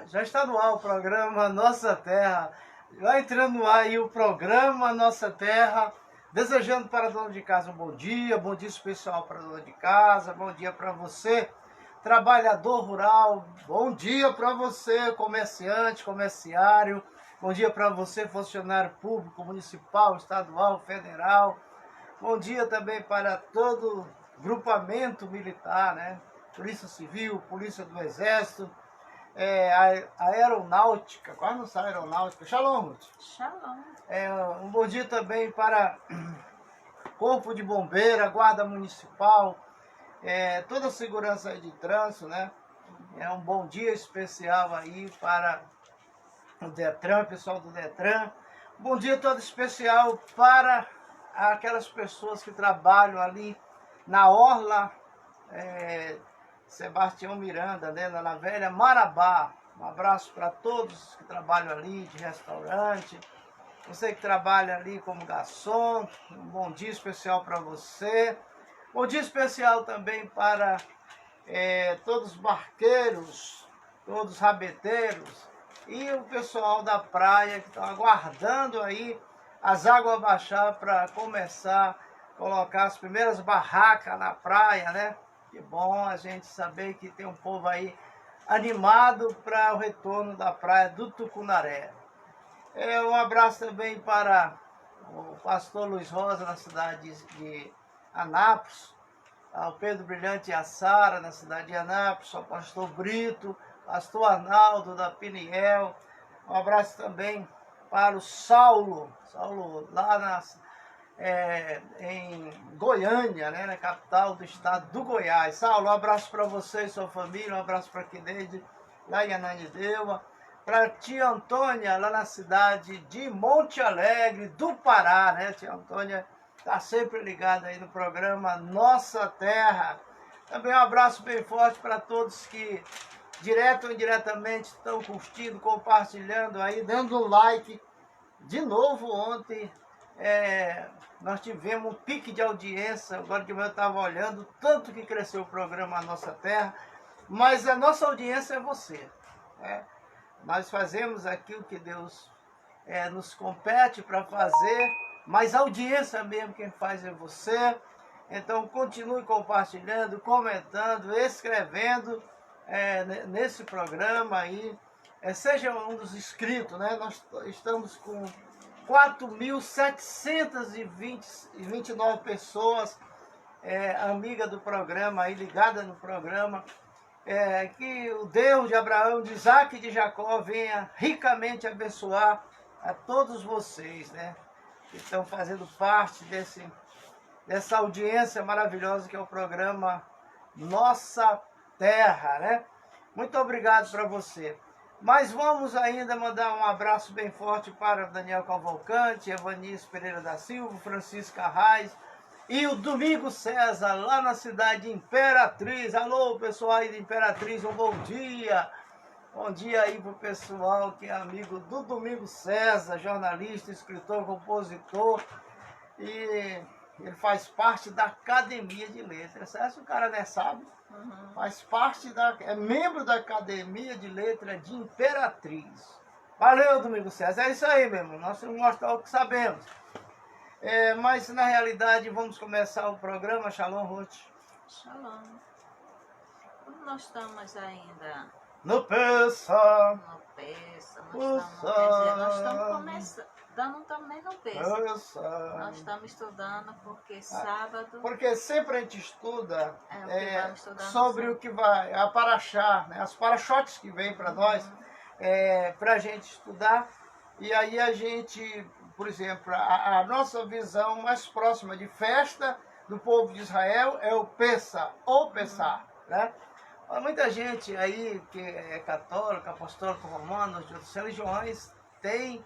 Já está no ar o programa Nossa Terra. Vai entrando no ar aí o programa Nossa Terra. Desejando para a dona de casa um bom dia especial para a dona de casa, bom dia para você, trabalhador rural, bom dia para você, comerciante, comerciário, bom dia para você, funcionário público, municipal, estadual, federal, bom dia também para todo grupamento militar, né? Polícia Civil, Polícia do Exército, a aeronáutica, quase não sai aeronáutica. Shalom, Ruth. Shalom. Um bom dia também para Corpo de Bombeira, Guarda Municipal, toda a segurança de trânsito, né? Um bom dia especial aí para o Detran, pessoal do Detran. Bom dia todo especial para aquelas pessoas que trabalham ali na Orla Sebastião Miranda, né, na Velha Marabá. Um abraço para todos que trabalham ali de restaurante. Você que trabalha ali como garçom, um bom dia especial para você. Bom dia especial também para todos os barqueiros, todos os rabeteiros e o pessoal da praia que estão aguardando aí as águas baixar para começar a colocar as primeiras barracas na praia, né? Que bom a gente saber que tem um povo aí animado para o retorno da praia do Tucunaré. Um abraço também para o pastor Luiz Rosa, na cidade de Anápolis, ao Pedro Brilhante e a Sara, na cidade de Anápolis, ao pastor Brito, pastor Arnaldo da Piniel. Um abraço também para o Saulo lá em Goiânia, né, na capital do estado do Goiás. Saulo, um abraço para você e sua família, um abraço para a Quineide, lá em Ananindeua. Para a tia Antônia, lá na cidade de Monte Alegre, do Pará, né? Tia Antônia está sempre ligada aí no programa Nossa Terra. Também um abraço bem forte para todos que, direto ou indiretamente, estão curtindo, compartilhando aí, dando um like. De novo, ontem, nós tivemos um pique de audiência, agora que eu estava olhando, tanto que cresceu o programa Nossa Terra, mas a nossa audiência é você, né? Nós fazemos aquilo que Deus nos compete para fazer, mas a audiência mesmo quem faz é você. Então continue compartilhando, comentando, escrevendo nesse programa aí. Seja um dos inscritos, né? Nós estamos com 4.729 pessoas amigas do programa, aí, ligada no programa. Que o Deus de Abraão, de Isaac e de Jacó venha ricamente abençoar a todos vocês, né? Que estão fazendo parte dessa audiência maravilhosa que é o programa Nossa Terra, né? Muito obrigado para você. Mas vamos ainda mandar um abraço bem forte para Daniel Cavalcante, Evanice Pereira da Silva, Francisca Arraes e o Domingos César, lá na cidade de Imperatriz. Alô, pessoal aí de Imperatriz, um bom dia. Bom dia aí pro pessoal que é amigo do Domingos César, jornalista, escritor, compositor. E ele faz parte da Academia de Letras. Se o cara não sabe, faz parte é membro da Academia de Letras de Imperatriz. Valeu, Domingos César. É isso aí, meu irmão. Nós vamos mostrar o que sabemos. Mas na realidade vamos começar o programa. Shalom, Ruth. Shalom. Como nós estamos ainda No Peça. no Peça, nós estamos começando, não estamos nem no Peça. Nós estamos estudando porque sábado... Porque sempre a gente estuda sobre no o que vai, a Paraxá, né? As parachotes que vem para nós, para a gente estudar. E aí a gente, por exemplo, a nossa visão mais próxima de festa do povo de Israel é o Pessa, ou Pessah, né? Muita gente aí que é católica, apostólico romano, de outras religiões, tem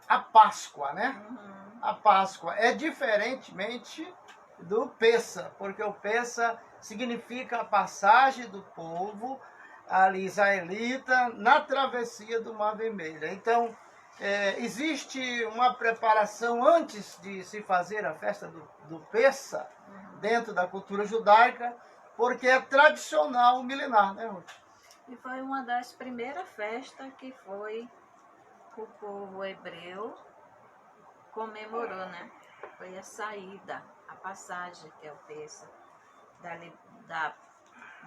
a Páscoa, né? A Páscoa é diferentemente do Pessa, porque o Pessa significa a passagem do povo ali israelita na travessia do Mar Vermelho. Então, existe uma preparação antes de se fazer a festa do Pessa, dentro da cultura judaica, porque é tradicional milenar, né, Ruth? E foi uma das primeiras festas que foi o povo hebreu comemorou, né? Foi a saída, a passagem, que é o Pêssego,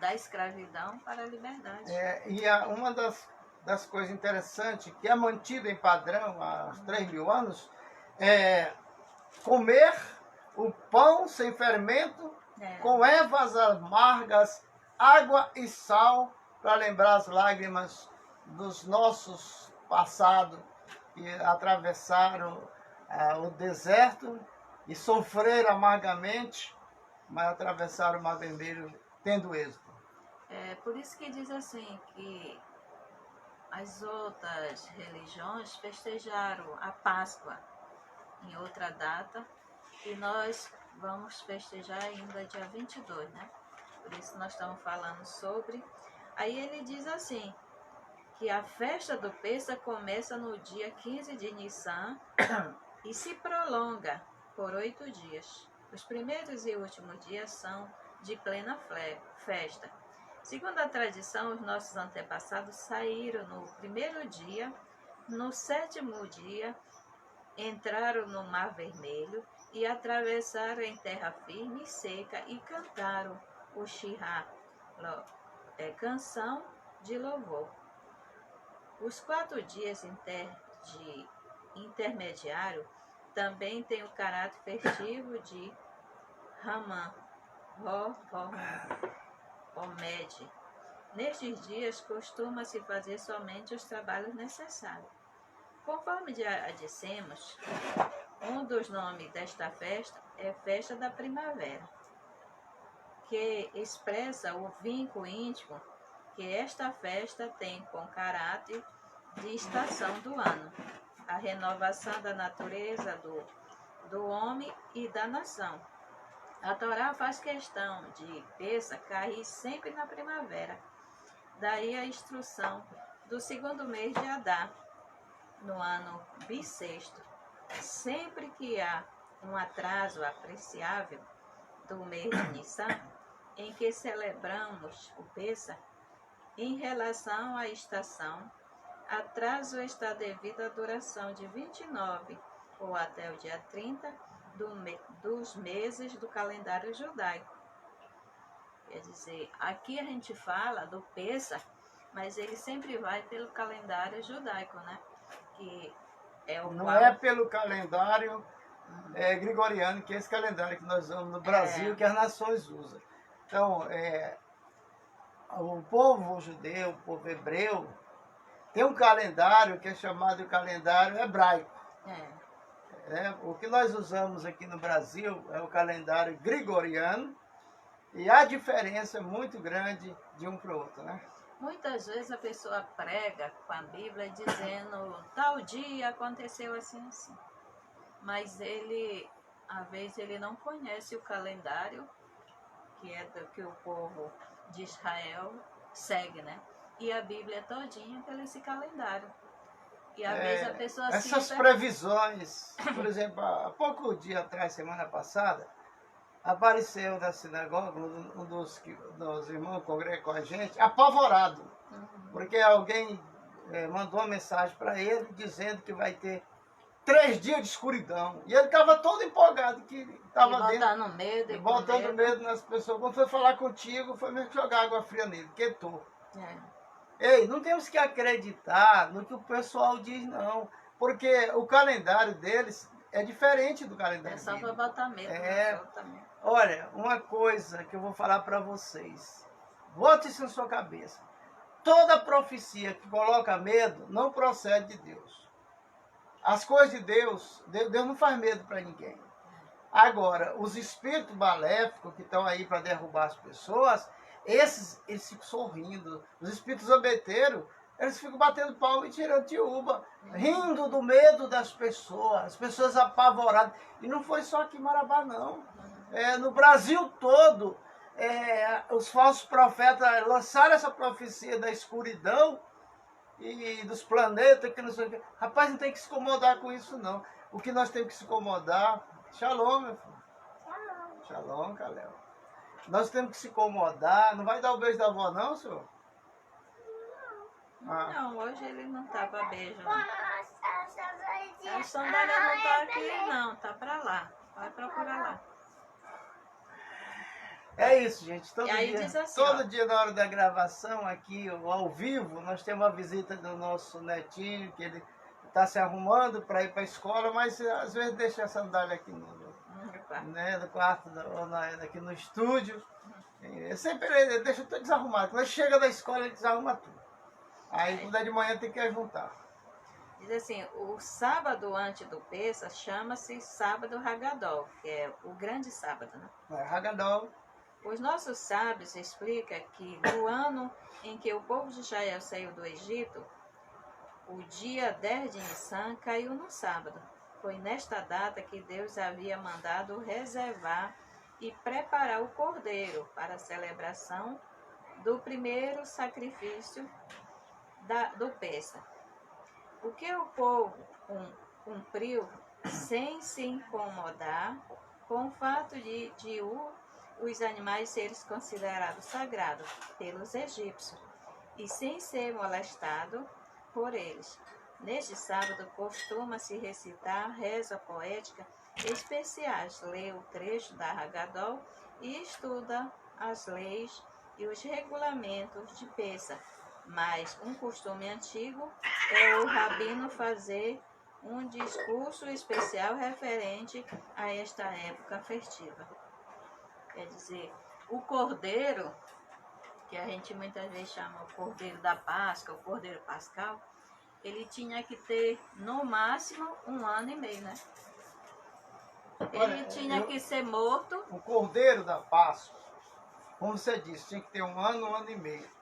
da escravidão para a liberdade. Uma das coisas interessantes que é mantida em padrão há 3.000 anos é comer o pão sem fermento, com ervas amargas, água e sal, para lembrar as lágrimas dos nossos passados que atravessaram o deserto e sofreram amargamente, mas atravessaram o Mar Vermelho tendo êxito. Por isso que diz assim, que as outras religiões festejaram a Páscoa em outra data, e nós vamos festejar ainda dia 22, né? Por isso nós estamos falando sobre. Aí ele diz assim, que a festa do Pêssego começa no dia 15 de Nissan e se prolonga por 8 dias. Os primeiros e últimos dias são de plena festa. Segundo a tradição, os nossos antepassados saíram no primeiro dia, no 7º dia, entraram no Mar Vermelho e atravessaram em terra firme e seca e cantaram o Shirá, canção de louvor. Os 4 dias de intermediário também têm o caráter festivo de Ramã, Omed. Nestes dias costuma-se fazer somente os trabalhos necessários. Conforme já dissemos, um dos nomes desta festa é Festa da Primavera, que expressa o vínculo íntimo que esta festa tem com caráter de estação do ano, a renovação da natureza do homem e da nação. A Torá faz questão de Pêssego cair sempre na primavera. Daí a instrução do 2º mês de Adar, no ano bissexto. Sempre que há um atraso apreciável do mês de Nissan, em que celebramos o Pêssego, em relação à estação, atraso está devido à duração de 29 ou até o dia 30 dos meses do calendário judaico. Quer dizer, aqui a gente fala do Pêssego, mas ele sempre vai pelo calendário judaico, né? Que é o Não é pelo calendário gregoriano, que é esse calendário que nós usamos no Brasil, que as nações usam. Então, o povo judeu, o povo hebreu, tem um calendário que é chamado de calendário hebraico. O que nós usamos aqui no Brasil é o calendário gregoriano, e a diferença é muito grande de um para o outro, né? Muitas vezes a pessoa prega com a Bíblia dizendo tal dia aconteceu assim, assim. Mas ele, às vezes, ele não conhece o calendário que é do que o povo de Israel segue, né? E a Bíblia é todinha pelo esse calendário. E às vezes a pessoa essas previsões, por exemplo, há pouco dia atrás, semana passada, apareceu na sinagoga um dos irmãos que congrega com a gente, apavorado, porque alguém mandou uma mensagem para ele dizendo que vai ter 3 dias de escuridão. E ele estava todo empolgado, que estava botando medo. Botando medo nas pessoas. Quando foi falar contigo, foi mesmo jogar água fria nele, quietou. Ei, não temos que acreditar no que o pessoal diz, não. Porque o calendário deles é diferente do calendário É só bíblico. para botar medo na pessoa também. Olha, uma coisa que eu vou falar para vocês. Bote isso na sua cabeça. Toda profecia que coloca medo não procede de Deus. As coisas de Deus, Deus não faz medo para ninguém. Agora, os espíritos maléficos que estão aí para derrubar as pessoas, eles ficam sorrindo. Os espíritos zombeteiros, eles ficam batendo palma e tirando tiúba, rindo do medo das pessoas, as pessoas apavoradas. E não foi só aqui em Marabá, não. No Brasil todo, os falsos profetas lançaram essa profecia da escuridão e dos planetas, que não sei o que. Rapaz, não tem que se incomodar com isso, não. O que nós temos que se incomodar... Shalom, meu filho. Shalom, Calel. Nós temos que se incomodar. Não vai dar o beijo da avó, não, senhor? Ah. Não, hoje ele não tá para beijo, não. A sandália não tá aqui, não, tá para lá. Vai procurar lá. É isso, gente. E aí diz assim, todo ó. dia na hora da gravação aqui, ao vivo, nós temos uma visita do nosso netinho, que ele está se arrumando para ir para a escola, mas às vezes deixa a sandália aqui no quarto, aqui no estúdio. Sempre ele deixa tudo desarrumado. Quando ele chega da escola, ele desarruma tudo. Aí quando é de manhã tem que ajuntar. Diz assim, o sábado antes do Pêssar chama-se sábado Hagadol, que é o grande sábado, né? Hagadol. Os nossos sábios explicam que no ano em que o povo de Israel saiu do Egito, o dia 10 de Nissan caiu no sábado. Foi nesta data que Deus havia mandado reservar e preparar o cordeiro para a celebração do primeiro sacrifício do Pêssar. O que o povo cumpriu sem se incomodar com o fato de os animais serem considerados sagrados pelos egípcios e sem ser molestado por eles. Neste sábado costuma-se recitar reza poética especiais, lê o trecho da Hagadol e estuda as leis e os regulamentos de Pêssar. Mas um costume antigo é o rabino fazer um discurso especial referente a esta época festiva. Quer dizer, o cordeiro, que a gente muitas vezes chama o cordeiro da Páscoa, o cordeiro pascal, ele tinha que ter no máximo 1 ano e meio, né? Ele tinha que ser morto. O cordeiro da Páscoa, como você disse, tinha que ter 1 ano e meio.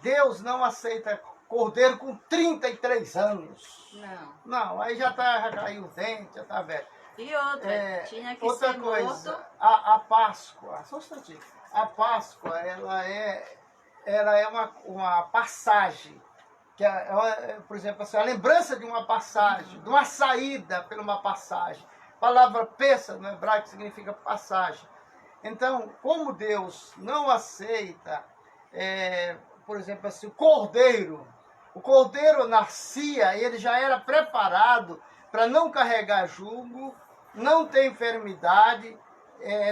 Deus não aceita cordeiro com 33 anos. Não, aí já caiu o dente, já está velho. E outra, tinha que outra ser coisa, morto. A Páscoa, só um instantinho. A Páscoa, ela é uma passagem, que por exemplo, assim, a lembrança de uma passagem, de uma saída por uma passagem. A palavra Pêssar no hebraico significa passagem. Então, como Deus não aceita, por exemplo, assim, o cordeiro nascia e ele já era preparado para não carregar jugo, não ter enfermidade.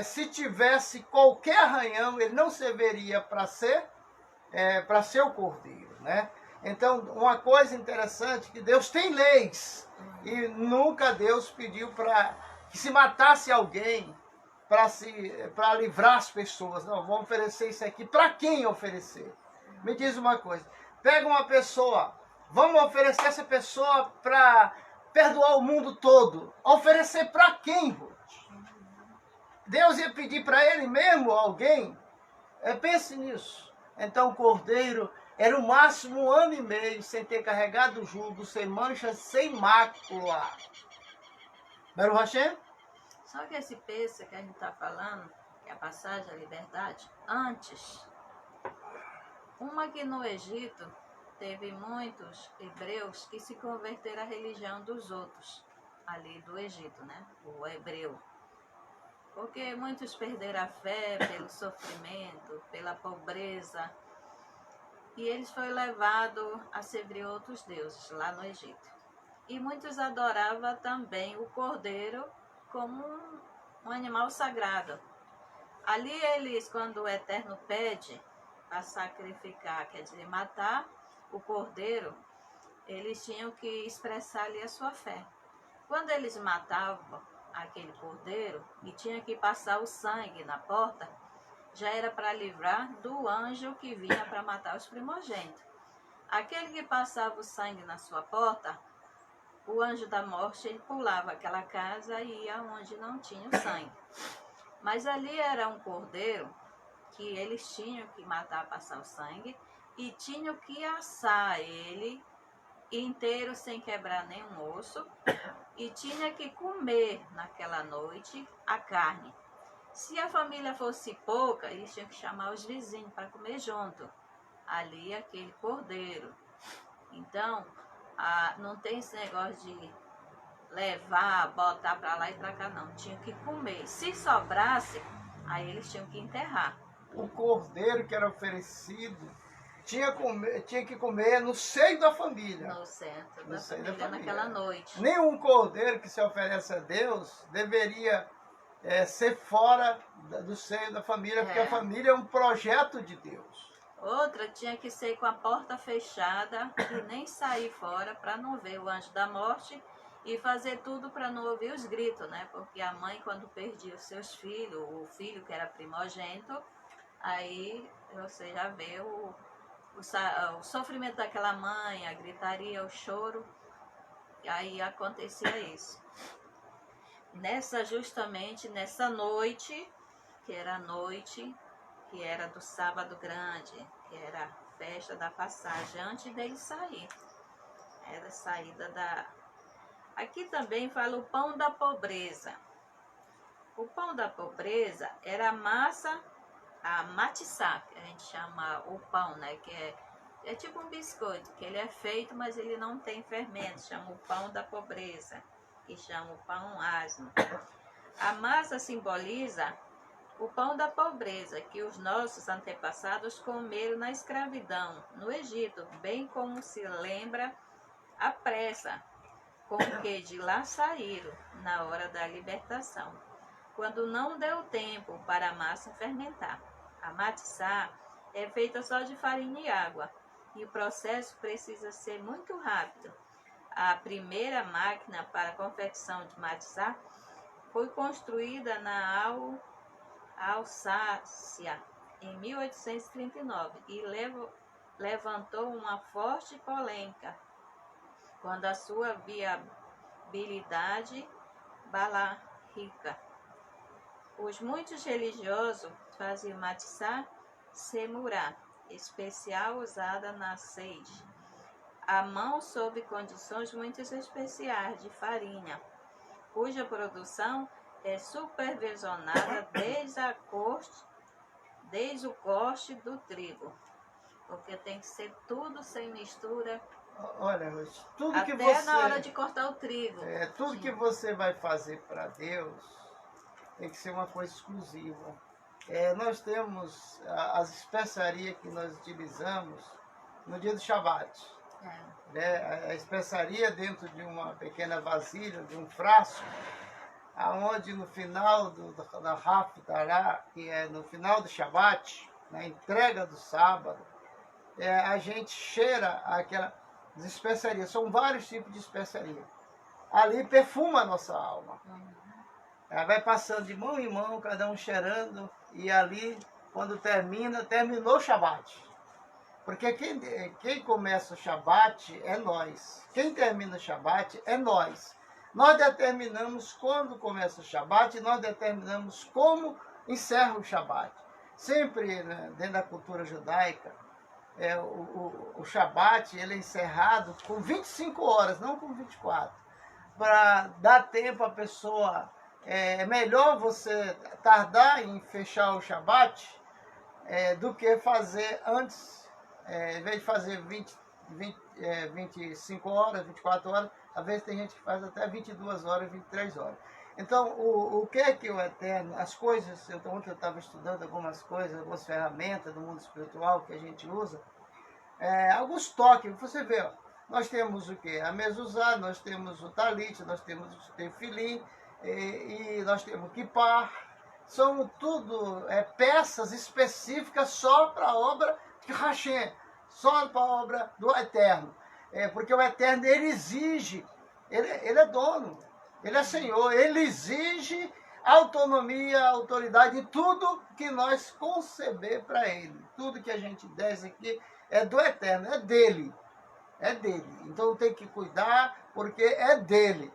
Se tivesse qualquer arranhão, ele não serviria para ser o cordeiro, né? Então, uma coisa interessante, que Deus tem leis, e nunca Deus pediu para que se matasse alguém para livrar as pessoas. Não, vamos oferecer isso aqui. Para quem oferecer? Me diz uma coisa. Pega uma pessoa, vamos oferecer essa pessoa para perdoar o mundo todo. Oferecer para quem, Ruth? Deus ia pedir para ele mesmo alguém? Pense nisso. Então o cordeiro era o máximo 1 ano e meio sem ter carregado o jugo, sem mancha, sem mácula. Baruch Hashem? Só que esse Pêssar que a gente está falando, que é a passagem da liberdade, antes, uma que no Egito teve muitos hebreus que se converteram à religião dos outros, ali do Egito, né? O hebreu. Porque muitos perderam a fé pelo sofrimento, pela pobreza, e eles foram levados a servir outros deuses lá no Egito. E muitos adoravam também o cordeiro como um animal sagrado. Ali eles, quando o Eterno pede para sacrificar, quer dizer, matar o cordeiro, eles tinham que expressar ali a sua fé. Quando eles matavam aquele cordeiro e tinha que passar o sangue na porta, já era para livrar do anjo que vinha para matar os primogênitos. Aquele que passava o sangue na sua porta, o anjo da morte, ele pulava aquela casa e ia onde não tinha o sangue. Mas ali era um cordeiro que eles tinham que matar, passar o sangue, e tinham que assar ele inteiro sem quebrar nenhum osso, e tinha que comer naquela noite a carne. Se a família fosse pouca, eles tinham que chamar os vizinhos para comer junto ali aquele cordeiro. Então, não tem esse negócio de levar, botar para lá e para cá, não. Tinha que comer. Se sobrasse, aí eles tinham que enterrar. O cordeiro que era oferecido tinha que comer no seio da família. No centro No da seio da família, família. naquela noite. Nenhum cordeiro que se oferece a Deus deveria ser fora do seio da família, porque a família é um projeto de Deus. Outra tinha que ser com a porta fechada e nem sair fora para não ver o anjo da morte e fazer tudo para não ouvir os gritos, né? Porque a mãe, quando perdia os seus filhos, o filho que era primogênito, aí você já vê o sofrimento daquela mãe, a gritaria, o choro, e aí acontecia isso. Justamente nessa noite, que era a noite, que era do sábado grande, que era a festa da passagem, antes dele sair. Era a saída da... Aqui também fala o pão da pobreza. O pão da pobreza era a massa, a matissá, que a gente chama o pão, né? Que é tipo um biscoito, que ele é feito, mas ele não tem fermento. Chama o pão da pobreza, que chama o pão asmo. A massa simboliza o pão da pobreza que os nossos antepassados comeram na escravidão, no Egito, bem como se lembra a pressa com que de lá saíram na hora da libertação, quando não deu tempo para a massa fermentar. A matissá é feita só de farinha e água, e o processo precisa ser muito rápido. A primeira máquina para a confecção de matissá foi construída na Alsácia em 1839 e levantou uma forte polêmica quando a sua viabilidade balárrica. Os muitos religiosos faziam matissá semurá, especial usada na sede, a mão sob condições muito especiais de farinha, cuja produção é supervisionada desde o corte do trigo, porque tem que ser tudo sem mistura. Olha, tudo até que você, na hora de cortar o trigo. tudo que você vai fazer para Deus tem que ser uma coisa exclusiva. Nós temos as especiarias que nós utilizamos no dia do Shabat. A especiaria dentro de uma pequena vasilha, de um frasco, aonde no final da Haftarah, que é no final do Shabat, na entrega do sábado, a gente cheira aquelas especiarias. São vários tipos de especiaria. Ali perfuma a nossa alma. Ela vai passando de mão em mão, cada um cheirando, e ali, quando terminou o Shabat. Porque quem começa o Shabat é nós. Quem termina o Shabat é nós. Nós determinamos quando começa o Shabat e nós determinamos como encerra o Shabat. Sempre, né, dentro da cultura judaica, o Shabat ele é encerrado com 25 horas, não com 24. Para dar tempo à pessoa, é melhor você tardar em fechar o Shabat do que fazer antes, em vez de fazer 25 horas, 24 horas, às vezes tem gente que faz até 22 horas, 23 horas. Então, o que é que o Eterno, as coisas, ontem eu estava estudando algumas coisas, algumas ferramentas do mundo espiritual que a gente usa, alguns toques, você vê, ó, nós temos o que? A mezuzá, nós temos o talit, nós temos o tefilim, e nós temos o kipar, são tudo peças específicas só para a obra de Hashem, só para a obra do Eterno. Porque o Eterno, ele exige, ele é dono, ele é Senhor, ele exige autonomia, autoridade em tudo que nós conceber para ele. Tudo que a gente desce aqui é do Eterno, é dele. É dele. Então tem que cuidar, porque é dele.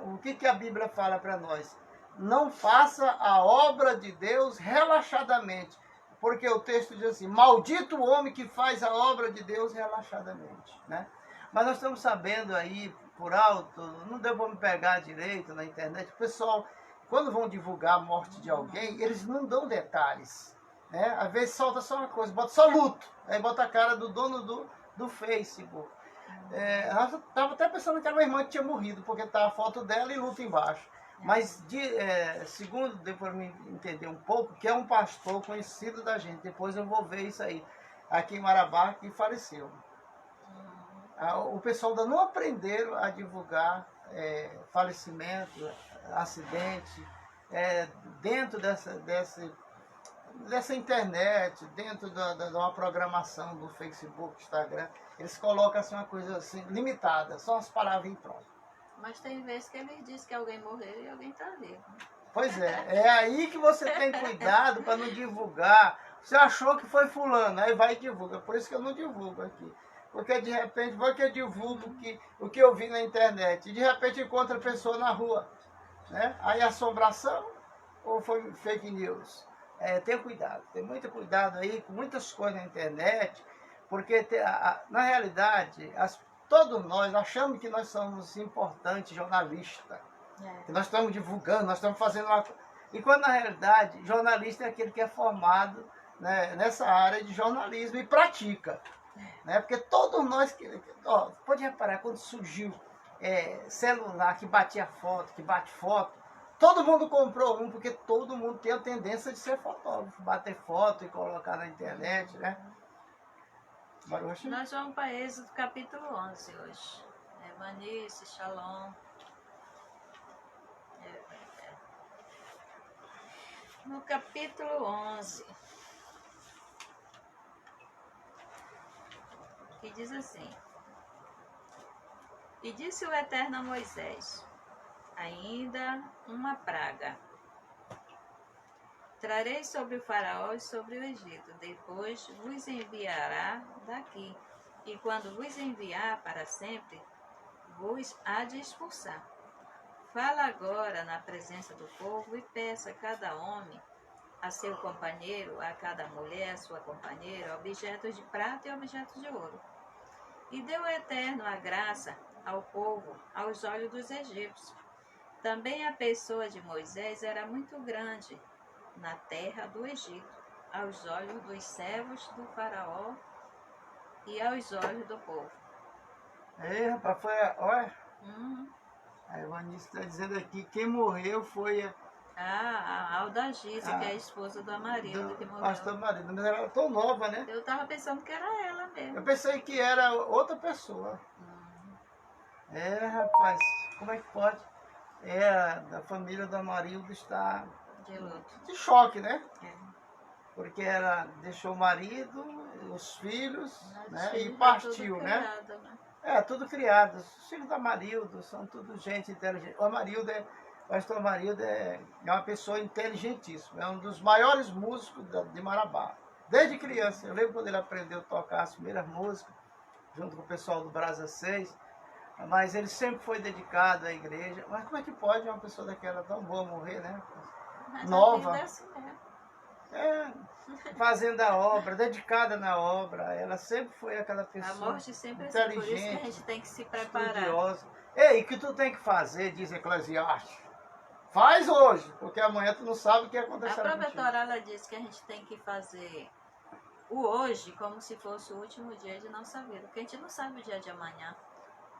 O que a Bíblia fala para nós? Não faça a obra de Deus relaxadamente. Porque o texto diz assim, maldito o homem que faz a obra de Deus relaxadamente. Né? Mas nós estamos sabendo aí, por alto, não deu para me pegar direito na internet, o pessoal, quando vão divulgar a morte de alguém, eles não dão detalhes. Né? Às vezes solta só uma coisa, bota só luto, aí bota a cara do dono do Facebook. Eu estava até pensando que era uma irmã que tinha morrido, porque estava a foto dela e luto embaixo. Mas, segundo, depois me entender um pouco, que é um pastor conhecido da gente, depois eu vou ver isso aí. aqui em Marabá que faleceu. O pessoal ainda não aprenderam a divulgar falecimento, acidente, dentro dessa internet, dentro de uma programação do Facebook, Instagram. Eles colocam assim, uma coisa assim, limitada, só as palavras em pronto. Mas tem vezes que eles dizem que alguém morreu e alguém está vivo. Pois é aí que você tem cuidado para não divulgar. Você achou que foi fulano, aí vai e divulga. Por isso que eu não divulgo aqui. Porque de repente, vai que eu divulgo o que eu vi na internet. E de repente encontra a pessoa na rua. Né? Aí assombração ou foi fake news? Tenha cuidado, tem muito cuidado aí com muitas coisas na internet. Porque na realidade, todos nós achamos que nós somos importantes jornalistas. Que nós estamos divulgando, nós estamos fazendo uma... E quando na realidade, jornalista é aquele que é formado, né, nessa área de jornalismo e pratica. Né? Porque todos nós, pode reparar, quando surgiu celular que batia foto, que bate foto, todo mundo comprou um, porque todo mundo tem a tendência de ser fotógrafo, bater foto e colocar na internet, né? Baruch? Nós vamos para Êxodo capítulo 11 hoje. Evanice, Shalom. No capítulo 11, que diz assim: E disse o Eterno a Moisés: Ainda uma praga trarei sobre o faraó e sobre o Egito, depois vos enviará daqui, e quando vos enviar para sempre, vos há de expulsar. Fala agora na presença do povo e peça a cada homem, a seu companheiro, a cada mulher, a sua companheira, objetos de prata e objetos de ouro. E deu o Eterno a graça ao povo, aos olhos dos egípcios. Também a pessoa de Moisés era muito grande na terra do Egito, aos olhos dos servos do faraó e aos olhos do povo. Rapaz, olha. A Evanice está dizendo aqui, quem morreu foi a Alda Gise, que é a esposa do Amarildo que morreu. Pastor Amarildo, mas ela era tão nova, né? Eu estava pensando que era ela mesmo. Eu pensei que era outra pessoa. Rapaz, como é que pode? Da família do Amarildo está De luto. de choque, né? Porque ela deixou o marido, os filhos, né? E partiu, né? Criado, né? Tudo criado. Os filhos do Amarildo são tudo gente inteligente. O pastor Amarildo é uma pessoa inteligentíssima. É um dos maiores músicos de Marabá. Desde criança. Eu lembro quando ele aprendeu a tocar as primeiras músicas, junto com o pessoal do Brasa 6. Mas ele sempre foi dedicado à igreja. Mas como é que pode uma pessoa daquela tão boa morrer, né? Mas Nova. A vida é assim mesmo. Fazendo a obra, dedicada na obra. Ela sempre foi aquela A pessoa morte sempre é assim, por isso que a inteligente, gente tem que se preparar. estudiosa. Ei, o que tu tem que fazer, diz Eclesiastes, faz hoje, porque amanhã tu não sabe o que A acontecerá própria contigo. Torá, ela diz que a gente tem que fazer o hoje como se fosse o último dia de nossa vida, porque a gente não sabe o dia de amanhã.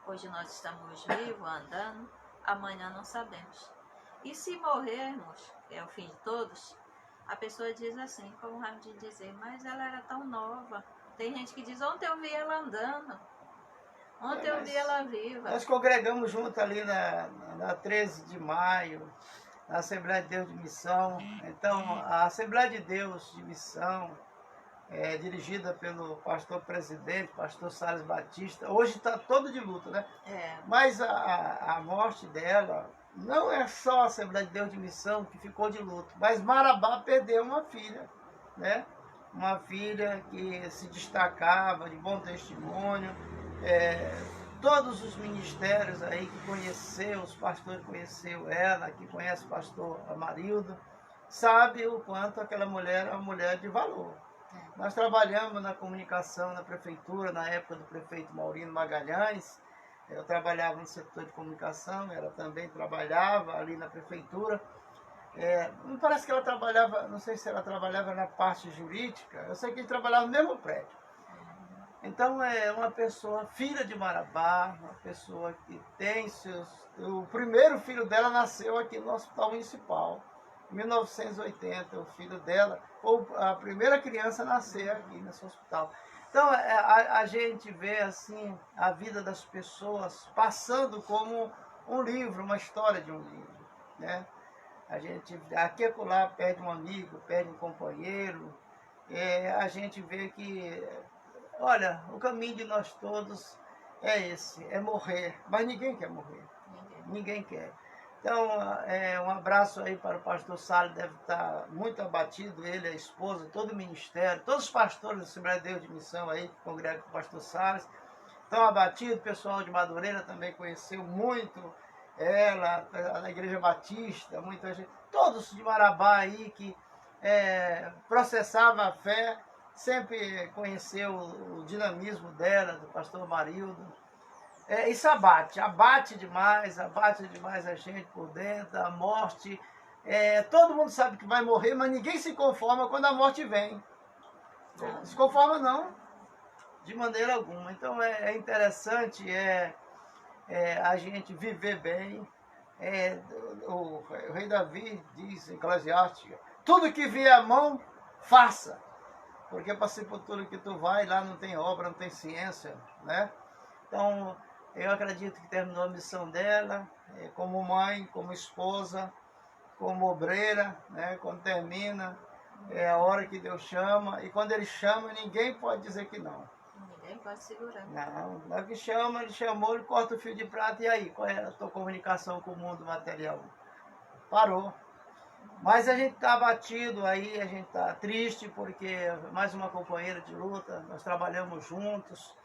Hoje nós estamos vivos, andando, amanhã não sabemos. E se morrermos, que é o fim de todos, a pessoa diz assim, como o Ramdim dizer, mas ela era tão nova. Tem gente que diz, ontem eu vi ela andando, ontem eu vi ela viva. Nós congregamos junto ali na 13 de maio, na Assembleia de Deus de Missão. Então, a Assembleia de Deus de Missão é dirigida pelo pastor presidente, pastor Salles Batista. Hoje está todo de luto, né? Mas a morte dela não é só a Assembleia de Deus de Missão que ficou de luto, mas Marabá perdeu uma filha, né? Uma filha que se destacava, de bom testemunho. Todos os ministérios aí que conheceu, os pastores conheceu ela, que conhece o pastor Amarildo, sabe o quanto aquela mulher é uma mulher de valor. Nós trabalhamos na comunicação na prefeitura, na época do prefeito Maurino Magalhães. Eu trabalhava no setor de comunicação, ela também trabalhava ali na prefeitura. Não parece que ela trabalhava, não sei se ela trabalhava na parte jurídica, eu sei que ele trabalhava no mesmo prédio. Então é uma pessoa, filha de Marabá, uma pessoa que tem o primeiro filho dela nasceu aqui no Hospital Municipal. Em 1980, o filho dela, ou a primeira criança a nascer aqui nesse hospital. Então, a gente vê assim a vida das pessoas passando como um livro, uma história de um livro, né? A gente aqui e acolá perde um amigo, perde um companheiro, a gente vê que, olha, o caminho de nós todos é esse, é morrer, mas ninguém quer morrer, ninguém quer. Então, um abraço aí para o pastor Salles, deve estar muito abatido, ele, a esposa, todo o ministério, todos os pastores da Assembleia de Deus de Missão aí, que congregam com o pastor Salles, estão abatidos. O pessoal de Madureira também conheceu muito ela, a Igreja Batista, muita gente, todos de Marabá aí que processava a fé, sempre conheceu o dinamismo dela, do pastor Marildo. Isso abate demais a gente por dentro, a morte. Todo mundo sabe que vai morrer, mas ninguém se conforma quando a morte vem. Não se conforma não, de maneira alguma. Então é interessante a gente viver bem. O rei Davi diz em Eclesiástica, tudo que vier à mão, faça. Porque para a sepultura que tu vai, lá não tem obra, não tem ciência, né? Então, eu acredito que terminou a missão dela, como mãe, como esposa, como obreira, né? Quando termina, é a hora que Deus chama, e quando Ele chama, ninguém pode dizer que não. Ninguém pode segurar. Não, na hora que chama, Ele chamou, Ele corta o fio de prata, e aí? Qual é a tua comunicação com o mundo material? Parou. Mas a gente está abatido aí, a gente está triste, porque mais uma companheira de luta, nós trabalhamos juntos,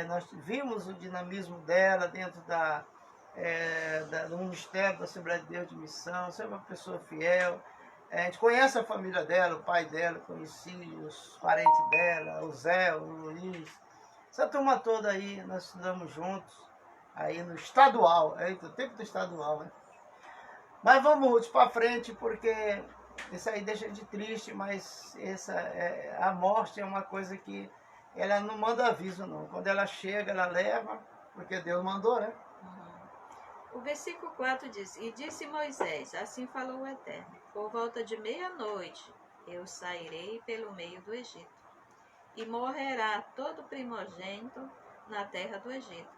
nós vimos o dinamismo dela dentro do Ministério da Assembleia de Deus de Missão, sempre uma pessoa fiel. A gente conhece a família dela, o pai dela, conheci os parentes dela, o Zé, o Luiz. Essa turma toda aí, nós estudamos juntos, aí no estadual, no tempo do estadual, né? Mas vamos, Ruth, para frente, porque isso aí deixa de triste, mas a morte é uma coisa que ela não manda aviso, não. Quando ela chega, ela leva, porque Deus mandou, né? O versículo 4 diz, e disse Moisés, assim falou o Eterno, por volta de meia-noite eu sairei pelo meio do Egito, e morrerá todo primogênito na terra do Egito,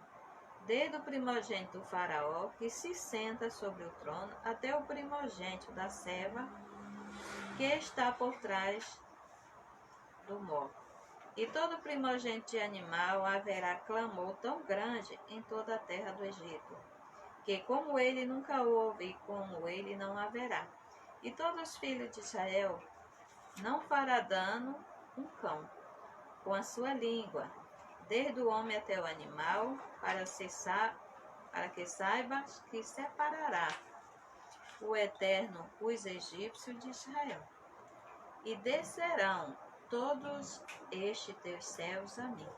desde o primogênito do faraó, que se senta sobre o trono, até o primogênito da serva, que está por trás do morro. E todo primogênito de animal haverá clamor tão grande em toda a terra do Egito, que como ele nunca houve e como ele não haverá. E todos os filhos de Israel não fará dano um cão com a sua língua, desde o homem até o animal, para que saibas que separará o Eterno os egípcios de Israel. E descerão todos estes teus servos a mim.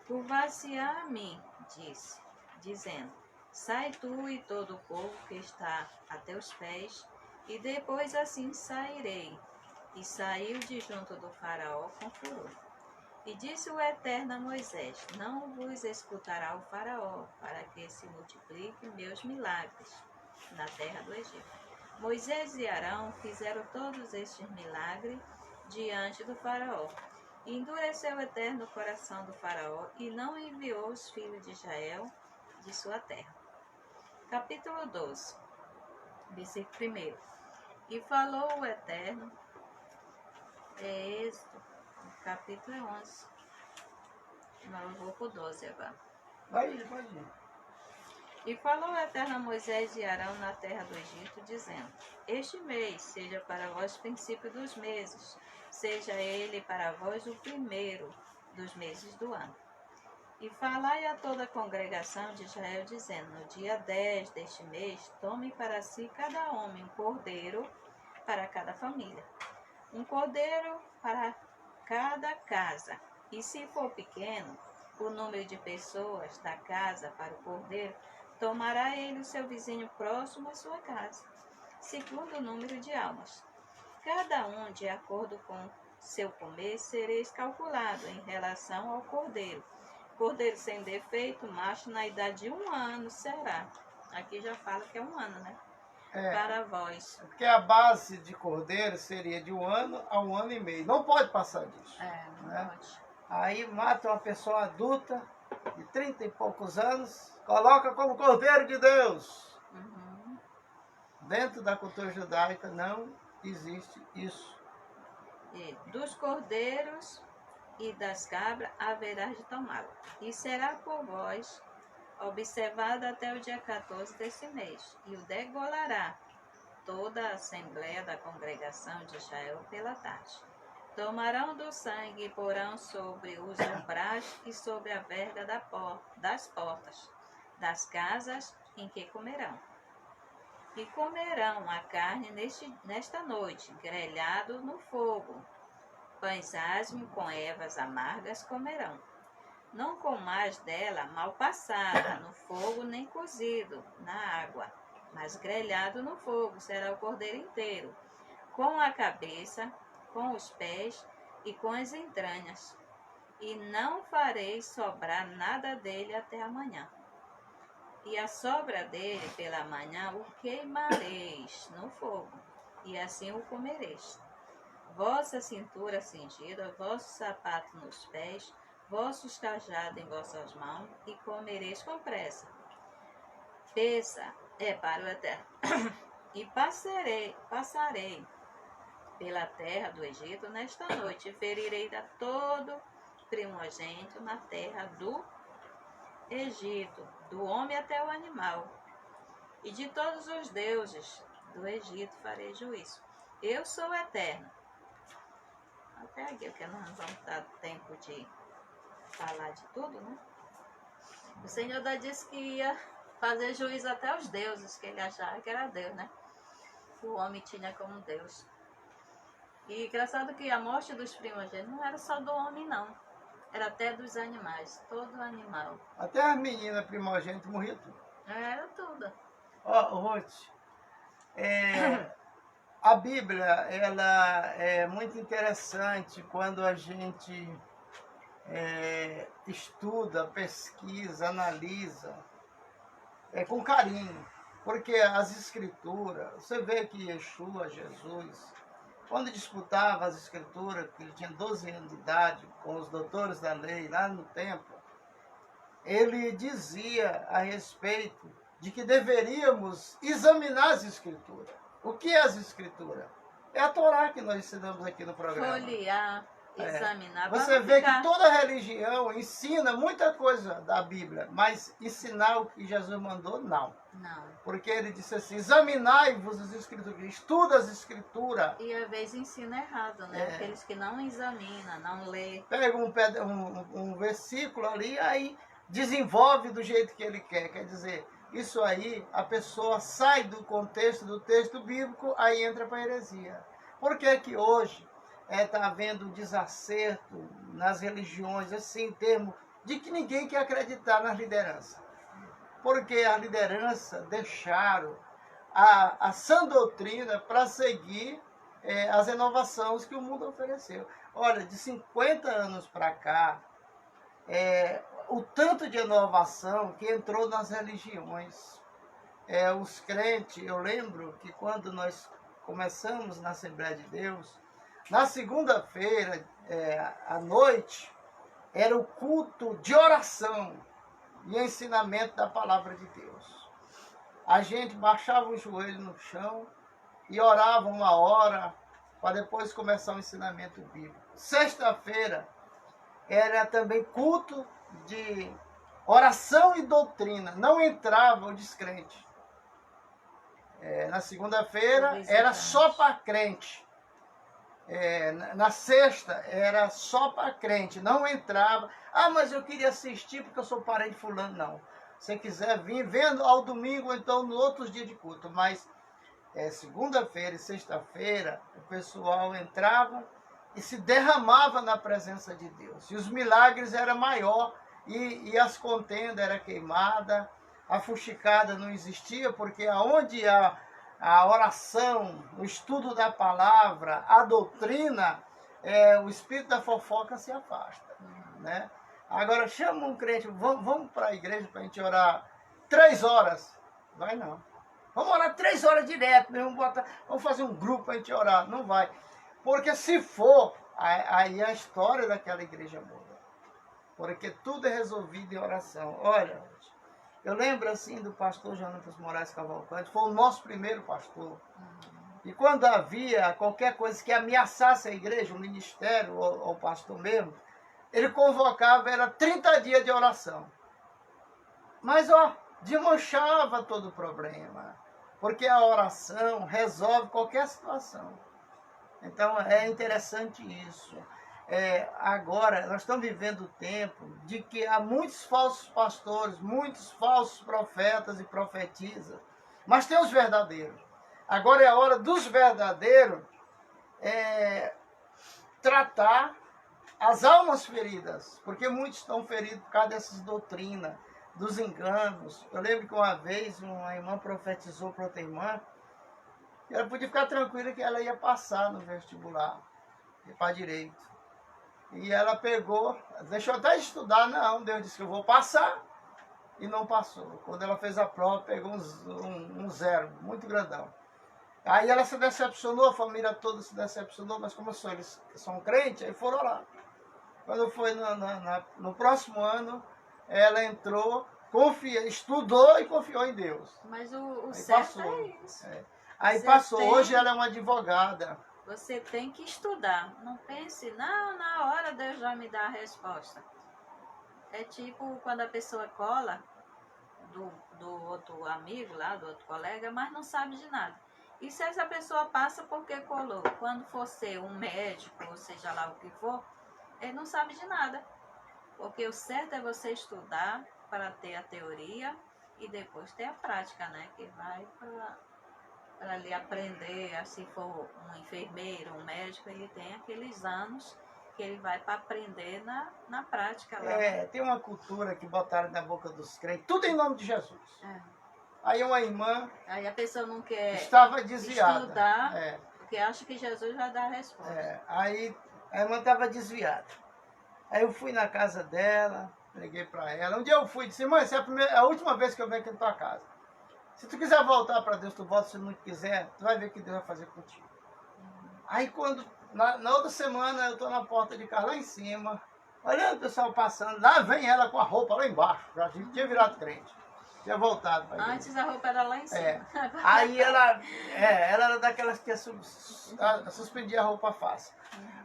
Curvar-se-á a mim, disse, dizendo, sai tu e todo o povo que está a teus pés, e depois assim sairei. E saiu de junto do faraó com furor. E disse o Eterno a Moisés, não vos escutará o faraó, para que se multipliquem meus milagres na terra do Egito. Moisés e Arão fizeram todos estes milagres diante do faraó. E endureceu o Eterno o coração do faraó, e não enviou os filhos de Israel de sua terra. Capítulo 12, versículo 1. E falou o Eterno, Êxodo, capítulo 11. Mas eu vou para o 12 agora. Vai ir. E falou o Eterno a Moisés e Arão na terra do Egito, dizendo, este mês seja para vós o princípio dos meses, seja ele para vós o primeiro dos meses do ano. E falai a toda a congregação de Israel, dizendo, no dia 10 deste mês, tome para si cada homem um cordeiro para cada família, um cordeiro para cada casa. E se for pequeno, o número de pessoas da casa para o cordeiro, tomará ele o seu vizinho próximo à sua casa, segundo o número de almas. Cada um, de acordo com seu comer, sereis calculado em relação ao cordeiro. Cordeiro sem defeito, macho, na idade de 1 ano será. Aqui já fala que é 1 ano, né? para vós. Porque a base de cordeiro seria de 1 ano a 1 ano e meio. Não pode passar disso. Não né? pode. Aí mata uma pessoa adulta, de 30 e poucos anos, coloca como cordeiro de Deus. Uhum. Dentro da cultura judaica não existe isso. E dos cordeiros e das cabras haverás de tomá-lo. E será por vós observado até o dia 14 desse mês. E o degolará toda a assembleia da congregação de Israel pela tarde. Tomarão do sangue e porão sobre os umbrais e sobre a verga das portas das casas em que comerão. E comerão a carne nesta noite, grelhado no fogo. Pães asmos com ervas amargas comerão. Não comais dela mal passada no fogo, nem cozido na água, mas grelhado no fogo será o cordeiro inteiro, com a cabeça, com os pés e com as entranhas. E não fareis sobrar nada dele até amanhã. E a sobra dele pela manhã o queimareis no fogo, e assim o comereis. Vossa cintura cingida, vosso sapato nos pés, vossos cajados em vossas mãos, e comereis com pressa. Para o eterno. E passarei pela terra do Egito nesta noite, e ferirei a todo primogênito na terra do Egito, do homem até o animal, e de todos os deuses do Egito farei juízo. Eu sou eterno. Até aqui, porque nós não vamos dar tempo de falar de tudo, né? O Senhor disse que ia fazer juízo até aos deuses, que ele achava que era Deus, né? O homem tinha como Deus. E engraçado que a morte dos primogênitos não era só do homem, não. Era até dos animais, todo animal. Até as meninas primogênitas morriam tudo. Era tudo. Ruth, a Bíblia, ela é muito interessante quando a gente estuda, pesquisa, analisa com carinho. Porque as escrituras, você vê que Yeshua, Jesus, quando disputava as escrituras, que ele tinha 12 anos de idade, com os doutores da lei, lá no templo, ele dizia a respeito de que deveríamos examinar as escrituras. O que é as escrituras? É a Torá que nós ensinamos aqui no programa. Folhear, examinar. Você vê que toda religião ensina muita coisa da Bíblia, mas ensinar o que Jesus mandou, não. Não. Porque ele disse assim, examinai-vos as escrituras, estuda as escrituras. E às vezes ensina errado, né? Aqueles que não examinam, não lê. Pega um versículo ali, aí desenvolve do jeito que ele quer. Quer dizer, isso aí, a pessoa sai do contexto do texto bíblico, aí entra para a heresia. Por que que hoje está havendo desacerto nas religiões, assim, em termos de que ninguém quer acreditar nas lideranças? Porque a liderança deixaram a sã doutrina para seguir as inovações que o mundo ofereceu. Olha, de 50 anos para cá, o tanto de inovação que entrou nas religiões. Os crentes, eu lembro que quando nós começamos na Assembleia de Deus, na segunda-feira, à noite, era o culto de oração e ensinamento da palavra de Deus. A gente baixava o joelho no chão e orava 1 hora para depois começar o ensinamento bíblico. Sexta-feira era também culto de oração e doutrina. Não entrava o descrente. Na segunda-feira era só para crente. Na sexta era só para crente, não entrava. Ah, mas eu queria assistir porque eu sou parente de fulano. Não. Se quiser vir, vendo ao domingo, ou então no outros dias de culto. Mas segunda-feira e sexta-feira o pessoal entrava e se derramava na presença de Deus. E os milagres eram maior e as contendas eram queimadas, a fuxicada não existia, porque aonde a oração, o estudo da palavra, a doutrina, o espírito da fofoca se afasta. Né? Agora chama um crente, vamos para a igreja para a gente orar 3 horas. Vai não. Vamos orar 3 horas direto, vamos fazer um grupo para a gente orar. Não vai. Porque se for, aí a história daquela igreja muda. Porque tudo é resolvido em oração. Olha, eu lembro assim do pastor Jonatas Moraes Cavalcante, foi o nosso primeiro pastor. E quando havia qualquer coisa que ameaçasse a igreja, o ministério ou o pastor mesmo, ele convocava, era 30 dias de oração. Mas, desmanchava todo o problema. Porque a oração resolve qualquer situação. Então, é interessante isso. Agora, nós estamos vivendo o tempo de que há muitos falsos pastores, muitos falsos profetas e profetisas. Mas tem os verdadeiros. Agora é a hora dos verdadeiros tratar as almas feridas, porque muitos estão feridos por causa dessas doutrinas, dos enganos. Eu lembro que uma vez uma irmã profetizou para outra irmã, e ela podia ficar tranquila que ela ia passar no vestibular, para direito. E ela pegou, deixou até de estudar, não, Deus disse que eu vou passar, e não passou. Quando ela fez a prova, pegou um 0, muito grandão. Aí ela se decepcionou, a família toda se decepcionou, mas como eles são crentes, aí foram lá. Quando foi no próximo ano, ela entrou, estudou e confiou em Deus. Mas o aí certo passou. é isso. Aí passou, hoje ela é uma advogada. Você tem que estudar. Não pense, não, na hora Deus já me dá a resposta. É tipo quando a pessoa cola do outro amigo lá, do outro colega, mas não sabe de nada. E se essa pessoa passa porque colou? Quando for ser um médico, ou seja lá o que for, ele não sabe de nada. Porque o certo é você estudar para ter a teoria e depois ter a prática, né? Que vai para ali aprender, se for um enfermeiro, um médico, ele tem aqueles anos que ele vai para aprender na prática. Lá. Tem uma cultura que botaram na boca dos crentes, tudo em nome de Jesus. Aí uma irmã aí a pessoa não quer estava desviada. Estudar, porque acha que Jesus vai dar a resposta. Aí a irmã estava desviada. Aí eu fui na casa dela, liguei para ela. Um dia eu fui e disse, mãe, essa é a última vez que eu venho aqui na tua casa. Se tu quiser voltar para Deus, tu volta. Se não quiser, tu vai ver o que Deus vai fazer contigo. Aí quando, na outra semana, eu estou na porta de casa lá em cima, olhando o pessoal passando, lá vem ela com a roupa lá embaixo. Já tinha virado crente. Tinha voltado para Deus. Antes a roupa era lá em cima. Aí ela era daquelas que suspendia a roupa fácil.